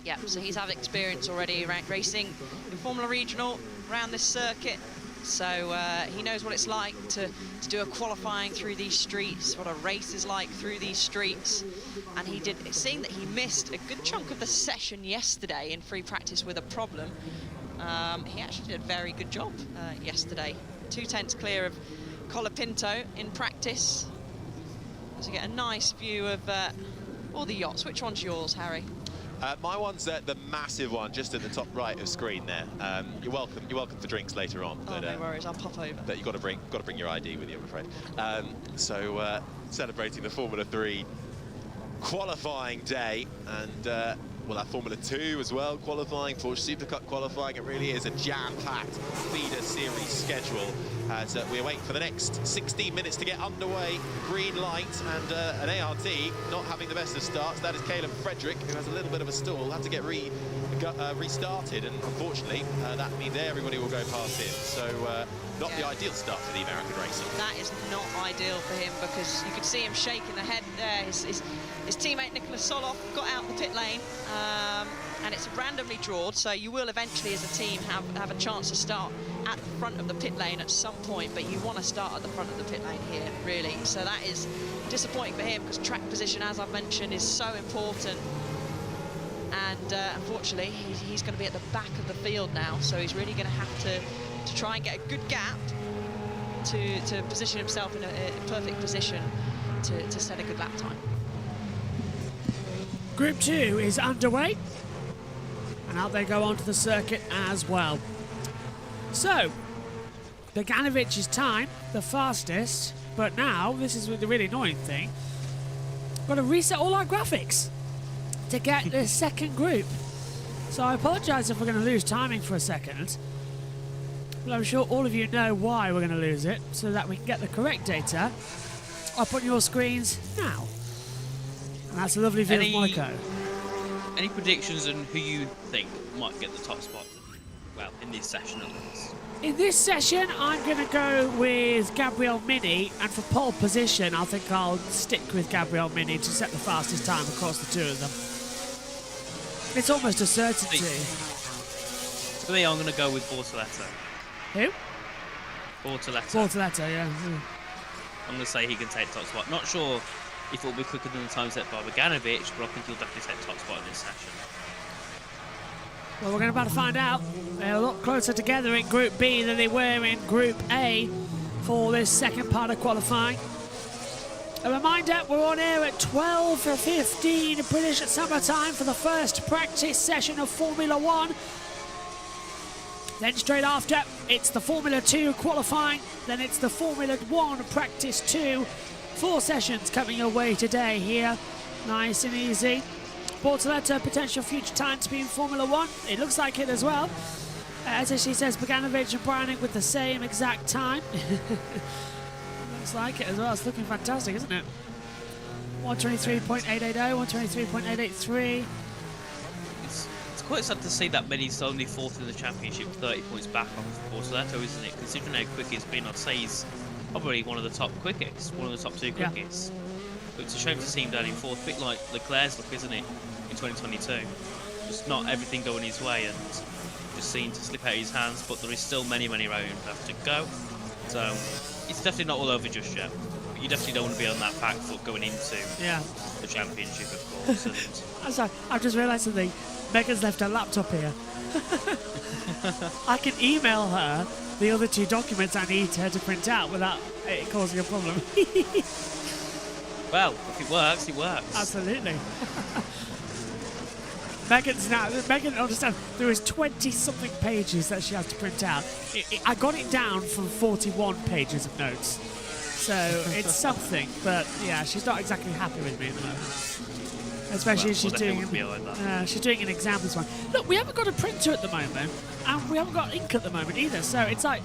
Yeah, so he's had experience already racing in Formula Regional around this circuit. So he knows what it's like to do a qualifying through these streets, what a race is like through these streets. And he did, seeing that he missed a good chunk of the session yesterday in free practice with a problem, he actually did a very good job yesterday. 2/10 clear of Colapinto in practice. So you get a nice view of all the yachts. Which one's yours, Harry? My one's the massive one, just at the top right of screen there. You're welcome for drinks later on. Oh, But, no worries, I'll pop over. But you got to bring your ID with you, I'm afraid. So celebrating the Formula 3 qualifying day, and we'll have Formula 2 as well qualifying, Porsche Supercup qualifying. It really is a jam-packed feeder series schedule as we wait for the next 16 minutes to get underway. Green light, and an ART not having the best of starts. That is Caleb Frederick, who has a little bit of a stall, had to get restarted, and unfortunately that means everybody will go past him. So not the ideal start for the American racer. That is not ideal for him, because you could see him shaking the head there. His teammate Nicholas Soloff got out the pit lane, and it's randomly drawn, so you will eventually as a team have a chance to start at the front of the pit lane at some point, but you want to start at the front of the pit lane here, really. So that is disappointing for him, because track position, as I've mentioned, is so important. And unfortunately, he's going to be at the back of the field now, so he's really going to have to try and get a good gap to position himself in a perfect position to set a good lap time. Group 2 is underway, and out they go onto the circuit as well. So, Beganovic's time, the fastest, but now, this is the really annoying thing, got to reset all our graphics to get the second group. So I apologise if we're going to lose timing for a second, but I'm sure all of you know why we're going to lose it, so that we can get the correct data up on your screens now. And that's a lovely view of Monaco. Any predictions on who you think might get the top spot? Well, in this session at least. In this session, I'm going to go with Gabriele Mini, and for pole position, I think I'll stick with Gabriele Mini to set the fastest time across the two of them. It's almost a certainty. For me, I'm going to go with Bortoleto. Who? Bortoleto. Yeah. I'm going to say he can take top spot. Not sure if it'll be quicker than the time set by Beganovic, but I think he'll definitely take top spot in this session. Well, we're about to find out. They're a lot closer together in Group B than they were in Group A for this second part of qualifying. A reminder, we're on air at 12:15 British Summer Time for the first practice session of Formula 1. Then straight after, it's the Formula 2 qualifying. Then it's the Formula 1 practice 2. 4 sessions coming your way today here. Nice and easy. Bortoleto, potential future time to be in Formula 1. It looks like it as well. As she says, Beganovic and Browning with the same exact time. Looks like it as well. It's looking fantastic, isn't it? 123.880, 123.883. It's quite sad to see that Mini's only fourth in the championship, 30 points back on Bortoleto, isn't it? Considering how quick he's been, I'd say he's probably one of the top quickest, one of the top 2 quickest. But it's a shame to see him down in fourth, a bit like Leclerc's look, isn't it, in 2022? Just not everything going his way and just seemed to slip out of his hands, but there is still many rounds left to go. So it's definitely not all over just yet. But you definitely don't want to be on that back foot going into the championship, of course. And I'm sorry, I've just realised something. Megan's left her laptop here. I can email her the other 2 documents I need her to print out without it causing a problem. well, if it works, it works. Absolutely. Megan understands there is 20-something pages that she has to print out. I got it down from 41 pages of notes. So it's something, but yeah, she's not exactly happy with me at the moment. Especially she's doing an exam this one. Look, we haven't got a printer at the moment, and we haven't got ink at the moment either. So it's like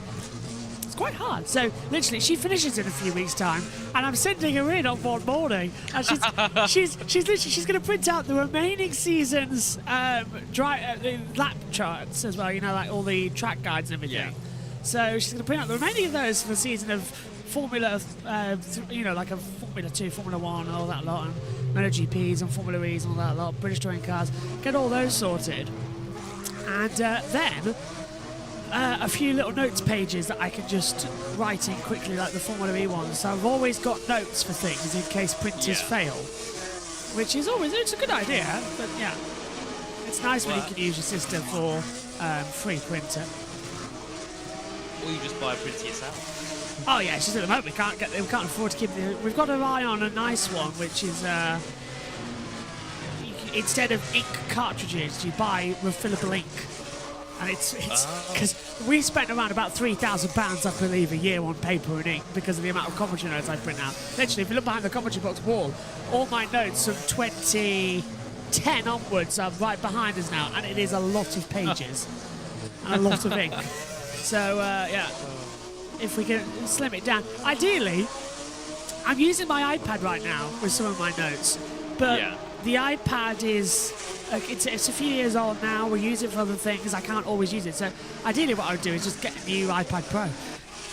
It's quite hard. So literally, she finishes in a few weeks' time, and I'm sending her in on one morning, and she's going to print out the remaining season's lap charts as well. You know, like all the track guides and everything. Yeah. So she's going to print out the remaining of those for the season of Formula, like a Formula 2, Formula 1, all that lot, and MotoGPs and Formula E's and all that lot, British touring cars. Get all those sorted, and then a few little notes pages that I can just write in quickly, like the Formula E ones. So I've always got notes for things in case printers fail, which is it's a good idea. But yeah, it's nice when you can use your system for free printer. Or you just buy a printer yourself. Oh yeah, it's just at the moment we can't afford to keep we've got an eye on a nice one, which is instead of ink cartridges, you buy refillable ink. And it's because we spent around about £3,000, I believe, a year on paper and ink because of the amount of commentary notes I print out. Literally, if you look behind the commentary box wall, all my notes from 2010 onwards are right behind us now, and it is a lot of pages and a lot of ink. So yeah, if we can slim it down. Ideally, I'm using my iPad right now with some of my notes, but the iPad is it's a few years old now. We use it for other things. I can't always use it. So ideally what I would do is just get a new iPad Pro.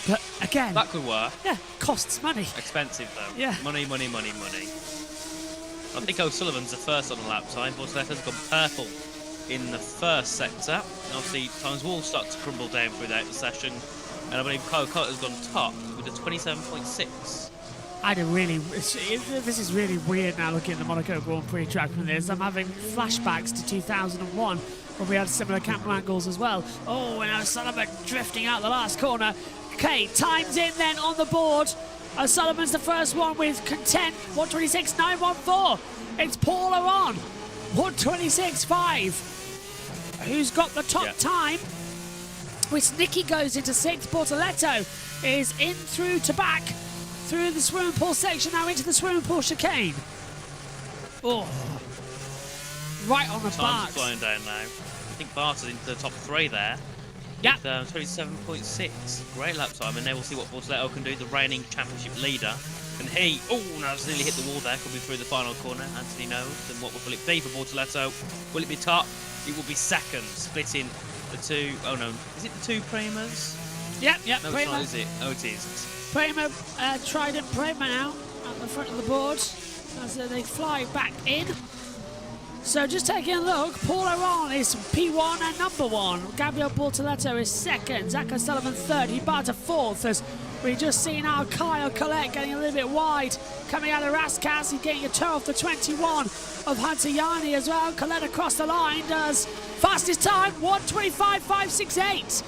But again, That could work. yeah, costs money. Expensive though. Yeah. Money. I think O'Sullivan's the first on the lap time. Bortoletto's gone purple in the first sector. And obviously, times will start to crumble down throughout the session. And I believe Kyle Cutter's gone top with a 27.6. I had a really... This is really weird now looking at the Monaco Grand Prix track from this. I'm having flashbacks to 2001 when we had similar camera angles as well. Oh, and O'Sullivan drifting out the last corner. Okay, time's in then on the board. O'Sullivan's the first one with content, 126.914. It's Paul Aron, 126.5. Who's got the top time? Which Nicky goes into sixth. Bortoletto is in through to back. Through the swimming pool section, now into the swimming pool chicane. Oh, right on the Times bar. are flying down now. I think Bart's into the top three there. Yeah. 27.6. Great lap time, and now we'll see what Bortoletto can do, the reigning championship leader. And he, no, it's nearly hit the wall there, coming through the final corner. Anthony knows. And what will it be for Bortoletto? Will it be top? It will be second, splitting the two. Oh no, is it the two Primas? Yep, No, Prima. it's not, is it? Oh, it is. Prima, Trident Prima now at the front of the board as they fly back in. So just taking a look, Paul Aron is P1 and number one. Gabriel Bortoletto is second. Zach O'Sullivan third. Hibata fourth. As we just seen our Kyle Collette getting a little bit wide. Coming out of Raskas, he's getting a toe off the 21 of Hunter Yanni as well. Collette across the line does fastest time, 1:25.568.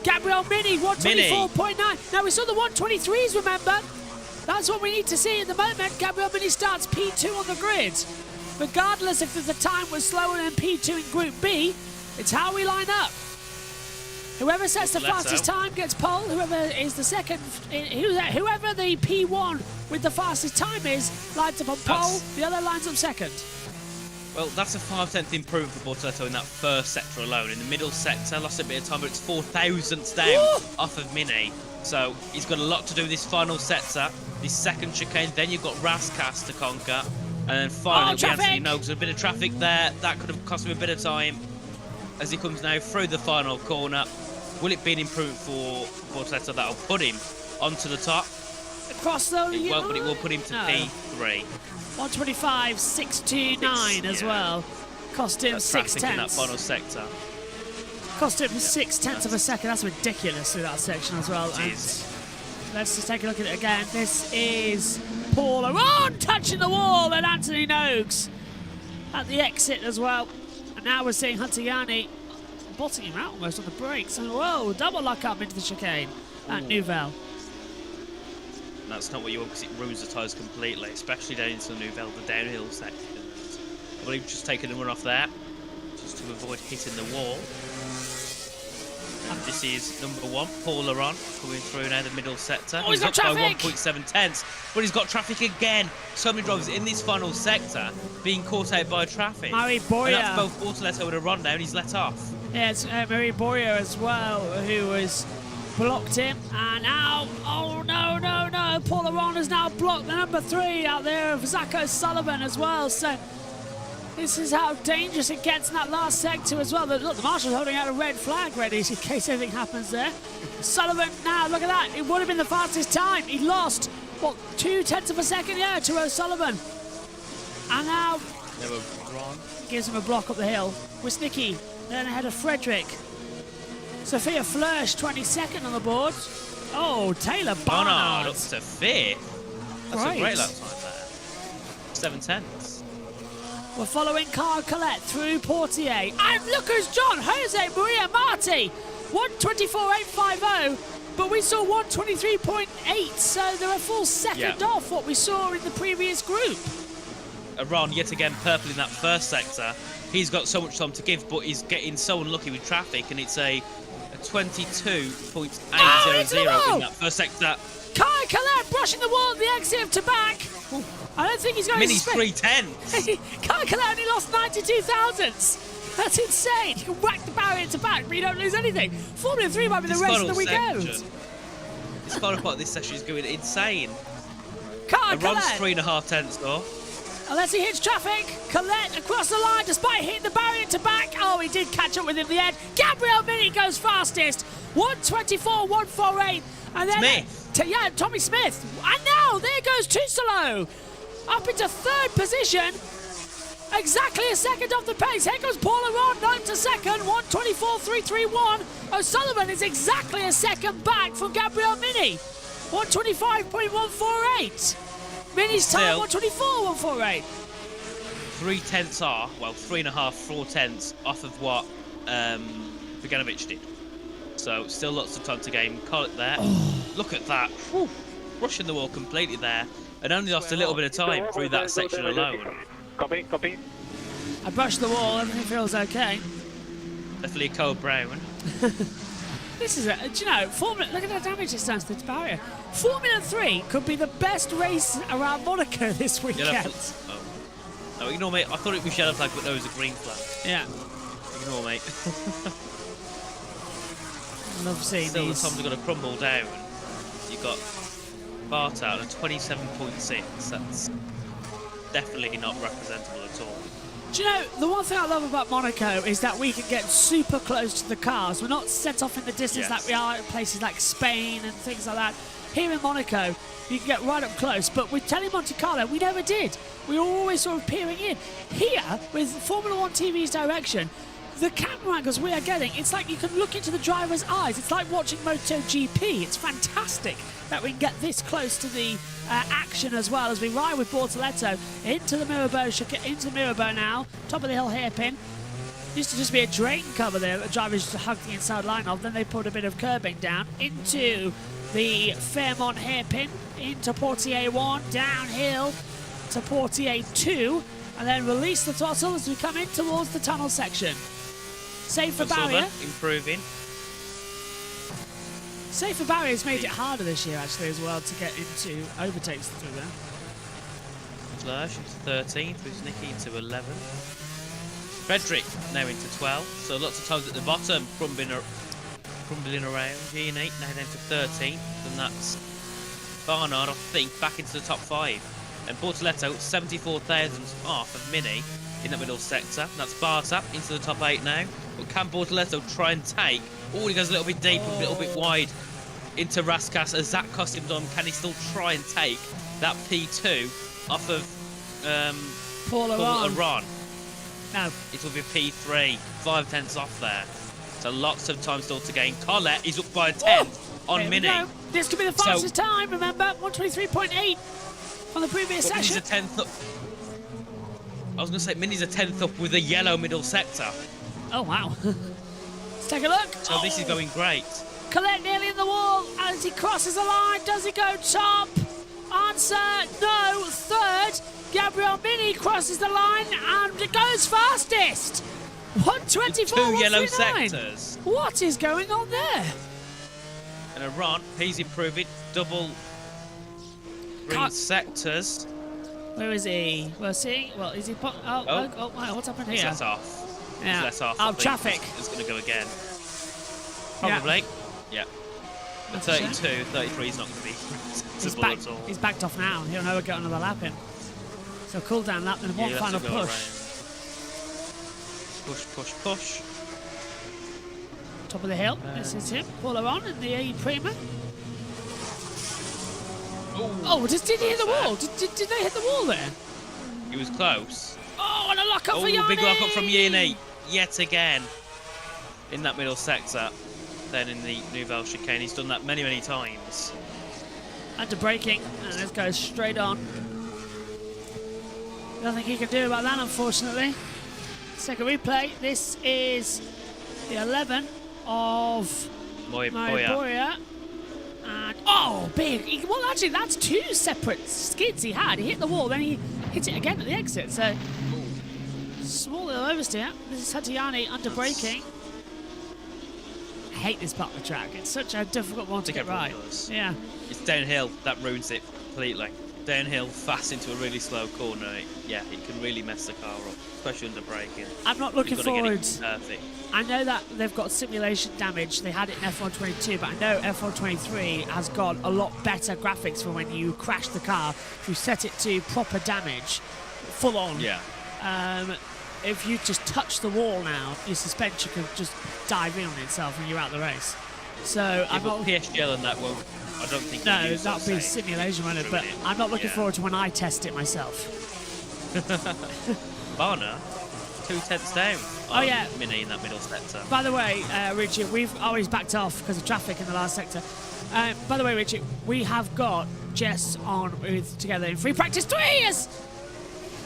Gabriel Mini, 1:24.9. Now we saw the 1:23s, remember? That's what we need to see at the moment. Gabriel Mini starts P2 on the grid. Regardless if the time was slower than P2 in Group B, it's how we line up. Whoever sets the fastest time gets pole. Whoever is the second, whoever the P1 with the fastest time is, lines up on pole. The other lines up second. Well, that's a 5/10 improvement for Bortoletto in that first sector alone. In the middle sector, lost a bit of time, but it's 4 thousandths down off of Mini. So he's got a lot to do with this final sector, this second chicane. Then you've got Raskas to conquer. And then finally, Anthony Noakes, a bit of traffic there. That could have cost him a bit of time as he comes now through the final corner. Will it be an improvement for Bortoletto that'll put him onto the top? Across the It won't, but it will put him to P3. 1:25.629 as well. Cost him That's 6 traffic in that tenths. final sector. Cost him 6 tenths of a second. That's ridiculous through that section as well. It is. Let's just take a look at it again. This is Paul Aron touching the wall and Anthony Noakes at the exit as well. And now we're seeing Hunter Yanni botting him out almost on the brakes. And whoa, double lock up into the chicane at Nouvelle. That's not what you want because it ruins the tyres completely, especially down into the Nouvelle, the downhill section. I believe just taking a run off there, just to avoid hitting the wall. And this is number one, Paul Aron, coming through now the middle sector. Oh, he's got traffic! 1.7 tenths, but he's got traffic again. So many drivers in this final sector being caught out by traffic. Marie Boyer. And that's both Bortoletto and Aron now, and he's let off. Yeah, it's Marie Boyer as well, who was blocked him, and now, oh no, Paul Aron has now blocked the number 3 out there of Zach O'Sullivan as well. So this is how dangerous it gets in that last sector as well. Look, the marshal's holding out a red flag ready in case anything happens there. Sullivan, now look at that, it would have been the fastest time. He lost, what, 0.2 of a second, yeah, to O'Sullivan. And now gives him a block up the hill. Wisnicki then ahead of Frederick. Sophia Flörsch, 22nd on the board. Oh, Taylor Barnard up to 5th. That's a great lap time there. 7 tenths. We're following Carl Collette through Portier. And look who's John, Jose Maria Marti. 1:24.850, but we saw 1:23.8, so they're a full second off what we saw in the previous group. Aron, yet again, purple in that first sector. He's got so much time to give, but he's getting so unlucky with traffic, and it's a 22.800 in that first sector. Carl Collette brushing the wall at the exit of Tabac. I don't think he's going Mini's to 3 tenths. Carl Collette only lost 92 thousandths. That's insane. You can whack the barrier to back, but you don't lose anything. Formula 3 might be the race of the weekend. This final part of this session is going insane. Carl Aron's Collette. 3.5 tenths off. Unless he hits traffic. Collette across the line despite hitting the barrier to back. Oh, he did catch up with him in the end. Gabriel Mini goes fastest. 1:24.148. And then Smith. Tommy Smith. And now there goes Tusolo. Up into 3rd position. Exactly a second off the pace. Here goes Paul Aron, 9th to 2nd, 1:24.331. O'Sullivan is exactly a second back from Gabriel Mini. 1:25.148. Mini's time, 1:24.148. 3 tenths off, well, 3.5, 4 tenths off of what Bogdanovic did. So still lots of time to gain. Call it there. Look at that. Whew. Rushing the wall completely there. And only lost a little bit of time through that section alone. Copy. I brushed the wall, everything feels okay. Definitely Cole Brown. This is do you know, look at the damage it's done to the barrier. Formula 3 could be the best race around Monaco this weekend. No, ignore me. I thought it was yellow flag, but no, it was a green flag. Yeah. Ignore me. Love seeing Still, these. the times are going to crumble down. You've got Bart out at 27.6. That's definitely not representable at all. Do you know, the one thing I love about Monaco is that we can get super close to the cars. We're not set off in the distance like we are in places like Spain and things like that. Here in Monaco, you can get right up close, but with Tele Monte Carlo, we never did. We were always sort of peering in. Here, with Formula 1 TV's direction, the camera angles we are getting, it's like you can look into the driver's eyes. It's like watching MotoGP. It's fantastic that we can get this close to the action as well as we ride with Bortoleto into the Mirabeau now. Top of the hill hairpin. Used to just be a drain cover there that the drivers just hugged the inside line of. Then they put a bit of curbing down into the Fairmont hairpin, into Portier 1, downhill to Portier 2, and then release the throttle as we come in towards the tunnel section. Safer barrier. Improving. Safer barriers made it harder this year actually as well to get into overtakes through there. Flörsch into 13th, Wisnicki into 11th. Frederick now into 12th, so lots of times at the bottom crumbling around. G&8 now down to 13th, and that's Barnard, I think, back into the top 5. And Bortoleto 74 thousandths off of Mini in that middle sector. That's Barta into the top 8 now. But can Bortoleto try and take? Oh, he goes a little bit deep, a little bit wide into Raskas. As that cost him on, can he still try and take that P2 off of Paul Aron? No. It will be P3, 5 tenths off there. So lots of time still to gain. Collette, he's up by a 10th on Here we Mini. go. This could be the fastest time, remember? 1:23.8 from the previous session. Mini's a 10th up. I was going to say Mini's a 10th up with a yellow middle sector. Oh, wow. Let's take a look. So this is going great. Collette nearly in the wall as he crosses the line. Does he go top? Answer, no. 3rd, Gabriel Mini crosses the line and it goes fastest. 1:24. 2 yellow sectors. What is going on there? And Aron, he's improving. Double green sectors. Where is he? We'll see. Well, is he? Wow, what's happened here? He's let off. Yeah. He's let off. Oh, traffic. It's going to go again. Probably. Yeah. At That's a shame. 32, 33 is not going to be He's, sensible at all. he's backed off now. He'll never get another lap in. So cool down lap and one you'll have final to go push. around. Push, push, push. Top of the hill. This is him. Paul Aron in the A Prima. Oh, did he hit the wall? Did they hit the wall there? He was close. Oh, and a lock up Oh, for Yanni! big lock up from Yanni yet again in that middle sector. Then in the Nouvelle chicane, he's done that many, many times. Under braking, and this goes straight on. Nothing he can do about that, unfortunately. Second replay. This is the 11 of Boya. And oh, big! Well, actually, that's two separate skids he had. He hit the wall, then he hit it again at the exit. So small little oversteer. This is Hatiani under braking. I hate this part of the track. It's such a difficult one to get right. Yeah. It's downhill. That ruins it completely. Downhill, fast into a really slow corner. Yeah, it can really mess the car up, especially under braking. I'm not looking You've got to forward. get it perfect. I know that they've got simulation damage. They had it in F1 22, but I know F1 23 has got a lot better graphics for when you crash the car. If you set it to proper damage, full on. Yeah. If you just touch the wall now, your suspension could just dive in on itself and you're out the race. So I'm not. PSGL and that won't. I don't think. No, that'll be simulation, won't it? But I'm not looking forward to when I test it myself. Barner, 2/10 down. Oh yeah, Mini in that middle sector. By the way, Richie, we've always backed off because of traffic in the last sector. By the way, Richie, we have got Jess on together in free practice 3. Yes.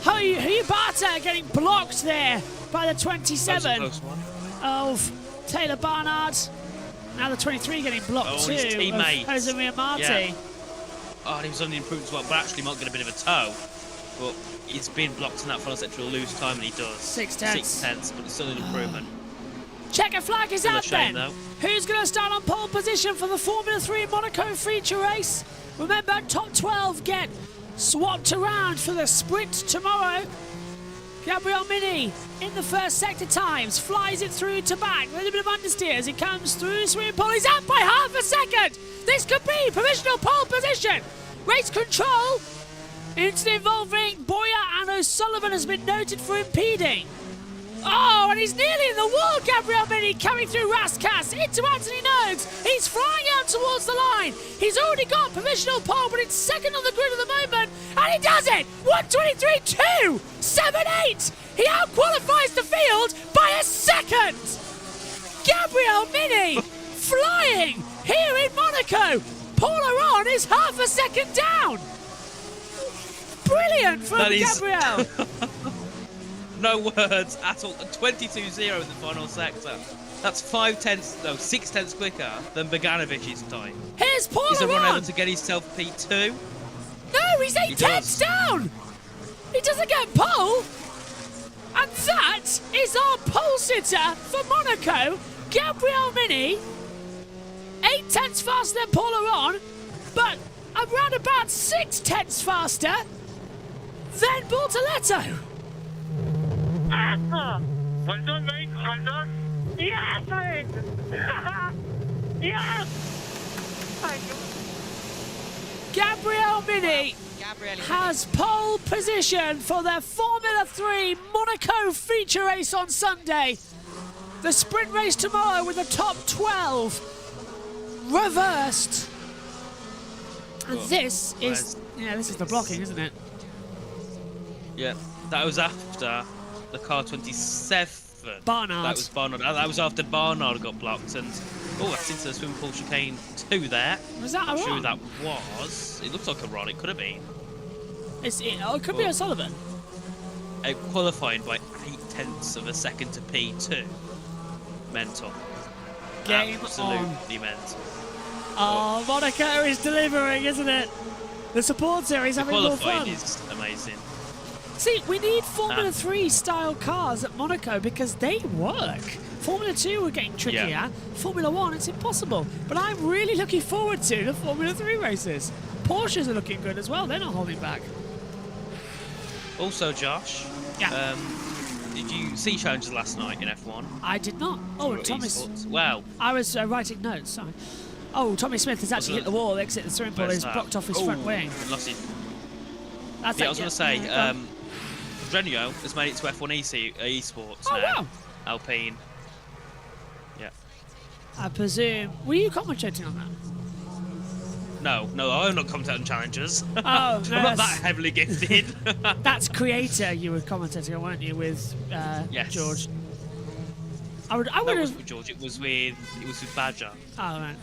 Huyabata getting blocked there by the 27 of Taylor Barnard. Now the 23 getting blocked too. His teammate. Jose Maria Marti. Yeah. Oh, and he was on the improvement as well, but actually might get a bit of a tow. But he's been blocked in that final sector. He'll lose time, and he does. 6/10. 6/10, but it's still an improvement. Checker flag is Still a out shame, then. though. Who's going to start on pole position for the Formula 3 Monaco feature race? Remember, top 12 get swapped around for the sprint tomorrow. Gabriel Mini in the first sector times, flies it through to back. A little bit of understeer as he comes through. Swimming pole, he's up by half a second. This could be provisional pole position. Race control. Incident involving Boya and O'Sullivan has been noted for impeding. Oh, and he's nearly in the wall, Gabriel Mini, coming through Raskas into Anthony Noakes. He's flying out towards the line. He's already got provisional pole, but it's second on the grid at the moment, and he does it! 1:23.278! He outqualifies the field by a second! Gabriel Mini flying here in Monaco. Paul Aron is half a second down. Brilliant from Gabriel. No words at all. 22-0 in the final sector. That's 6/10 quicker than Boganovic's time. Here's Paul He's a run Aron. over to get himself P2. No, he's 8/10 down. He doesn't get pole. And that is our pole sitter for Monaco, Gabriel Mini. 8/10 faster than Paul Aron, but around about 6/10 faster than Bortoletto. Well done, mate. Well done. Yes, mate! Yes! Thank you. Gabriel Mini has pole position for the Formula 3 Monaco feature race on Sunday. The sprint race tomorrow with the top 12 reversed. And this is the blocking, isn't it? Yeah, that was after the car 27. Barnard. That was Barnard. That was after Barnard got blocked, and that's into the swimming pool chicane 2 there. Was that I'm Aron? sure that was. It looks like a run. It could have been. It could be O'Sullivan. Qualifying by 0.8 of a second to P2. Mental. Game Absolutely mental. Oh, Monaco is delivering, isn't it? The support series having more fun. Qualifying is amazing. See, we need Formula 3 style cars at Monaco because they work. Formula 2 we're getting trickier. Yeah. Formula 1, it's impossible. But I'm really looking forward to the Formula 3 races. Porsches are looking good as well. They're not holding back. Also, Josh. Yeah. Did you see challenges last night in F1? I did not. Oh, Or Thomas. esports? Well, I was writing notes, sorry. Oh, Tommy Smith has actually hit the wall. Exit the swimming pool. He's blocked off his front wing. Lost it. That's Yeah, it, I was going to say, yeah. Drenio has made it to F1 esports Oh, now. wow. Alpine. Yeah. I presume. Were you commentating on that? No, I'm not commentating on challenges. Oh, no, I'm not that that's- heavily gifted. That's Creator you were commentating on, weren't you, with Yes. George? I would No, it have. wasn't with George. It was with Badger. Oh, right.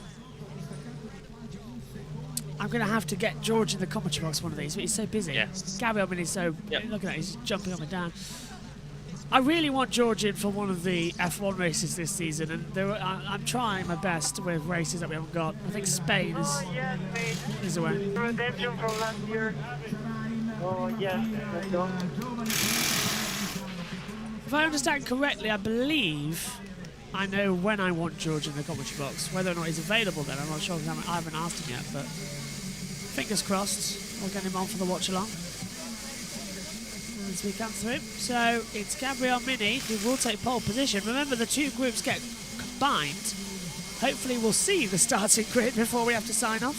I'm going to have to get George in the commentary box one of these, but he's so busy. Yes. Gabby, I mean, he's so... Yep. Look at that, he's jumping up and down. I really want George in for one of the F1 races this season, and I'm trying my best with races that we haven't got. I think Spain Oh, yes, mate. is the way. Redemption from last year. Oh, yes. Let's go. If I understand correctly, I believe I know when I want George in the commentary box. Whether or not he's available then, I'm not sure, because I haven't asked him yet, but fingers crossed we'll get him on for the watch-along as we come through. So it's Gabriel Mini who will take pole position. Remember, the two groups get combined. Hopefully we'll see the starting grid before we have to sign off.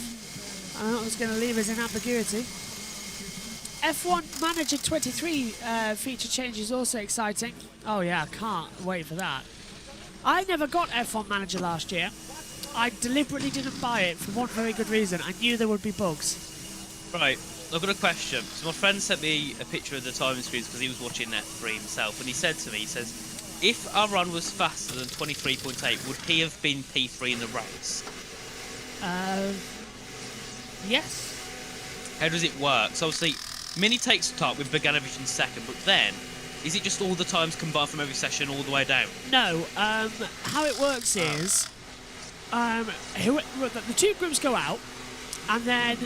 I'm not just going to leave us in ambiguity. F1 Manager 23 feature change is also exciting. Oh yeah, I can't wait for that. I never got F1 Manager last year. I deliberately didn't buy it for one very good reason. I knew there would be bugs. Right, I've got a question. So my friend sent me a picture of the timing screens because he was watching F3 himself, and he said to me, he says, if our run was faster than 23.8, would he have been P3 in the race? Yes. How does it work? So obviously, Mini takes the top with Bogdanovic in second, but then, is it just all the times combined from every session all the way down? No. How it works is, the two groups go out, and then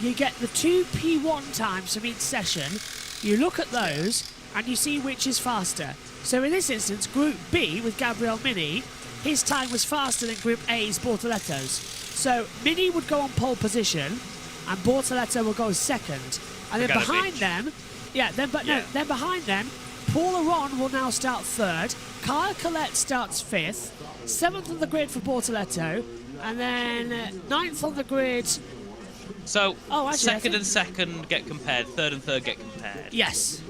you get the two P1 times from each session. You look at those, and you see which is faster. So in this instance, Group B with Gabriel Mini, his time was faster than Group A's Bortoletto's. So Mini would go on pole position, and Bortoletto will go second. And then Bogdanovic. behind them, then behind them, Paul Aron will now start third. Kyle Collette starts fifth. 7th on the grid for Bortoletto, and then 9th on the grid. So, Oh, actually, I second and second get compared, third and third get compared. Yes.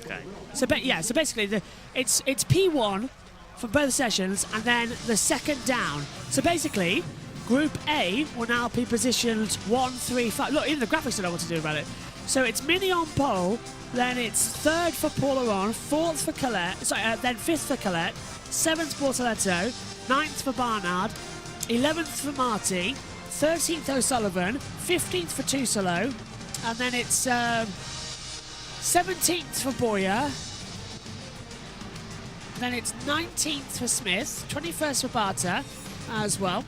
Okay. So basically, it's P1 for both sessions, and then the second down. So basically, Group A will now be positioned 1, 3, 5. Look, even the graphics don't know what to do about it. So it's Mini on pole, then it's third for Paul Aron, fourth for Colette, then fifth for Colette, 7th Bortoletto, 9th for Barnard, 11th for Marty, 13th O'Sullivan, 15th for Tusolo, and then it's 17th for Boyer, then it's 19th for Smith, 21st for Barter as well.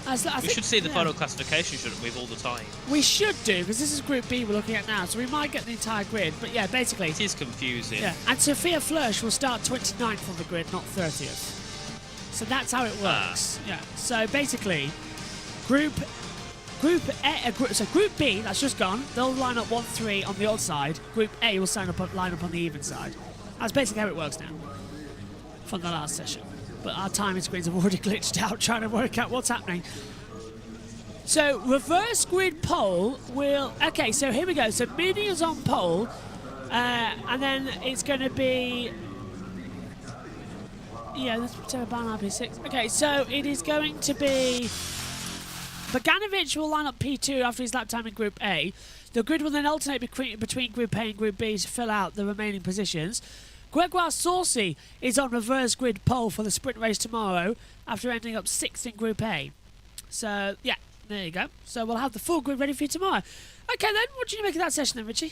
We should see the final classification, shouldn't we, all the time? We should do, because this is Group B we're looking at now, so we might get the entire grid. But yeah, basically. It is confusing. Yeah, and Sophia Flörsch will start 29th on the grid, not 30th. So that's how it works. Yeah. So basically, Group B, that's just gone. They'll line up 1-3 on the odd side. Group A will line up on the even side. That's basically how it works now. From the last session. But our timing screens have already glitched out trying to work out what's happening. So, reverse grid pole will... Okay, so here we go. So, Mini is on pole. And then it's going to be... Yeah, let's pretend Barnard P6. Okay, so it is going to be... Bogdanovic will line up P2 after his lap time in Group A. The grid will then alternate between Group A and Group B to fill out the remaining positions. Gregoire Saucy is on reverse grid pole for the sprint race tomorrow after ending up 6th in Group A. So, yeah, there you go. So we'll have the full grid ready for you tomorrow. Okay then, what do you make of that session then, Richie?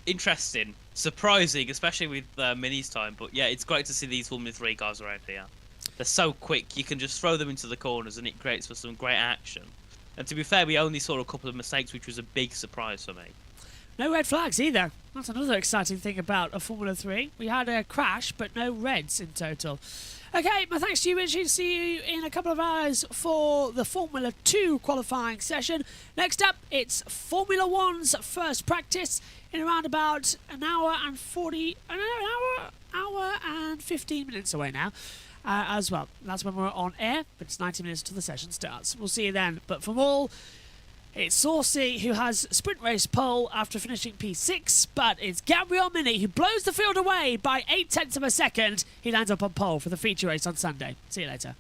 Interesting. Surprising, especially with Mini's time. But yeah, it's great to see these Formula 3 guys around here. They're so quick, you can just throw them into the corners and it creates for some great action. And to be fair, we only saw a couple of mistakes, which was a big surprise for me. No red flags either. That's another exciting thing about a Formula 3. We had a crash, but no reds in total. Okay, my thanks to you, Richie. See you in a couple of hours for the Formula 2 qualifying session. Next up, it's Formula 1's first practice in around about an hour and 15 minutes away now. as well. That's when we're on air, but it's 90 minutes till the session starts. We'll see you then. But from all, it's Saucy who has sprint race pole after finishing P6, but it's Gabriel Mini who blows the field away by 0.8 of a second. He lands up on pole for the feature race on Sunday. See you later.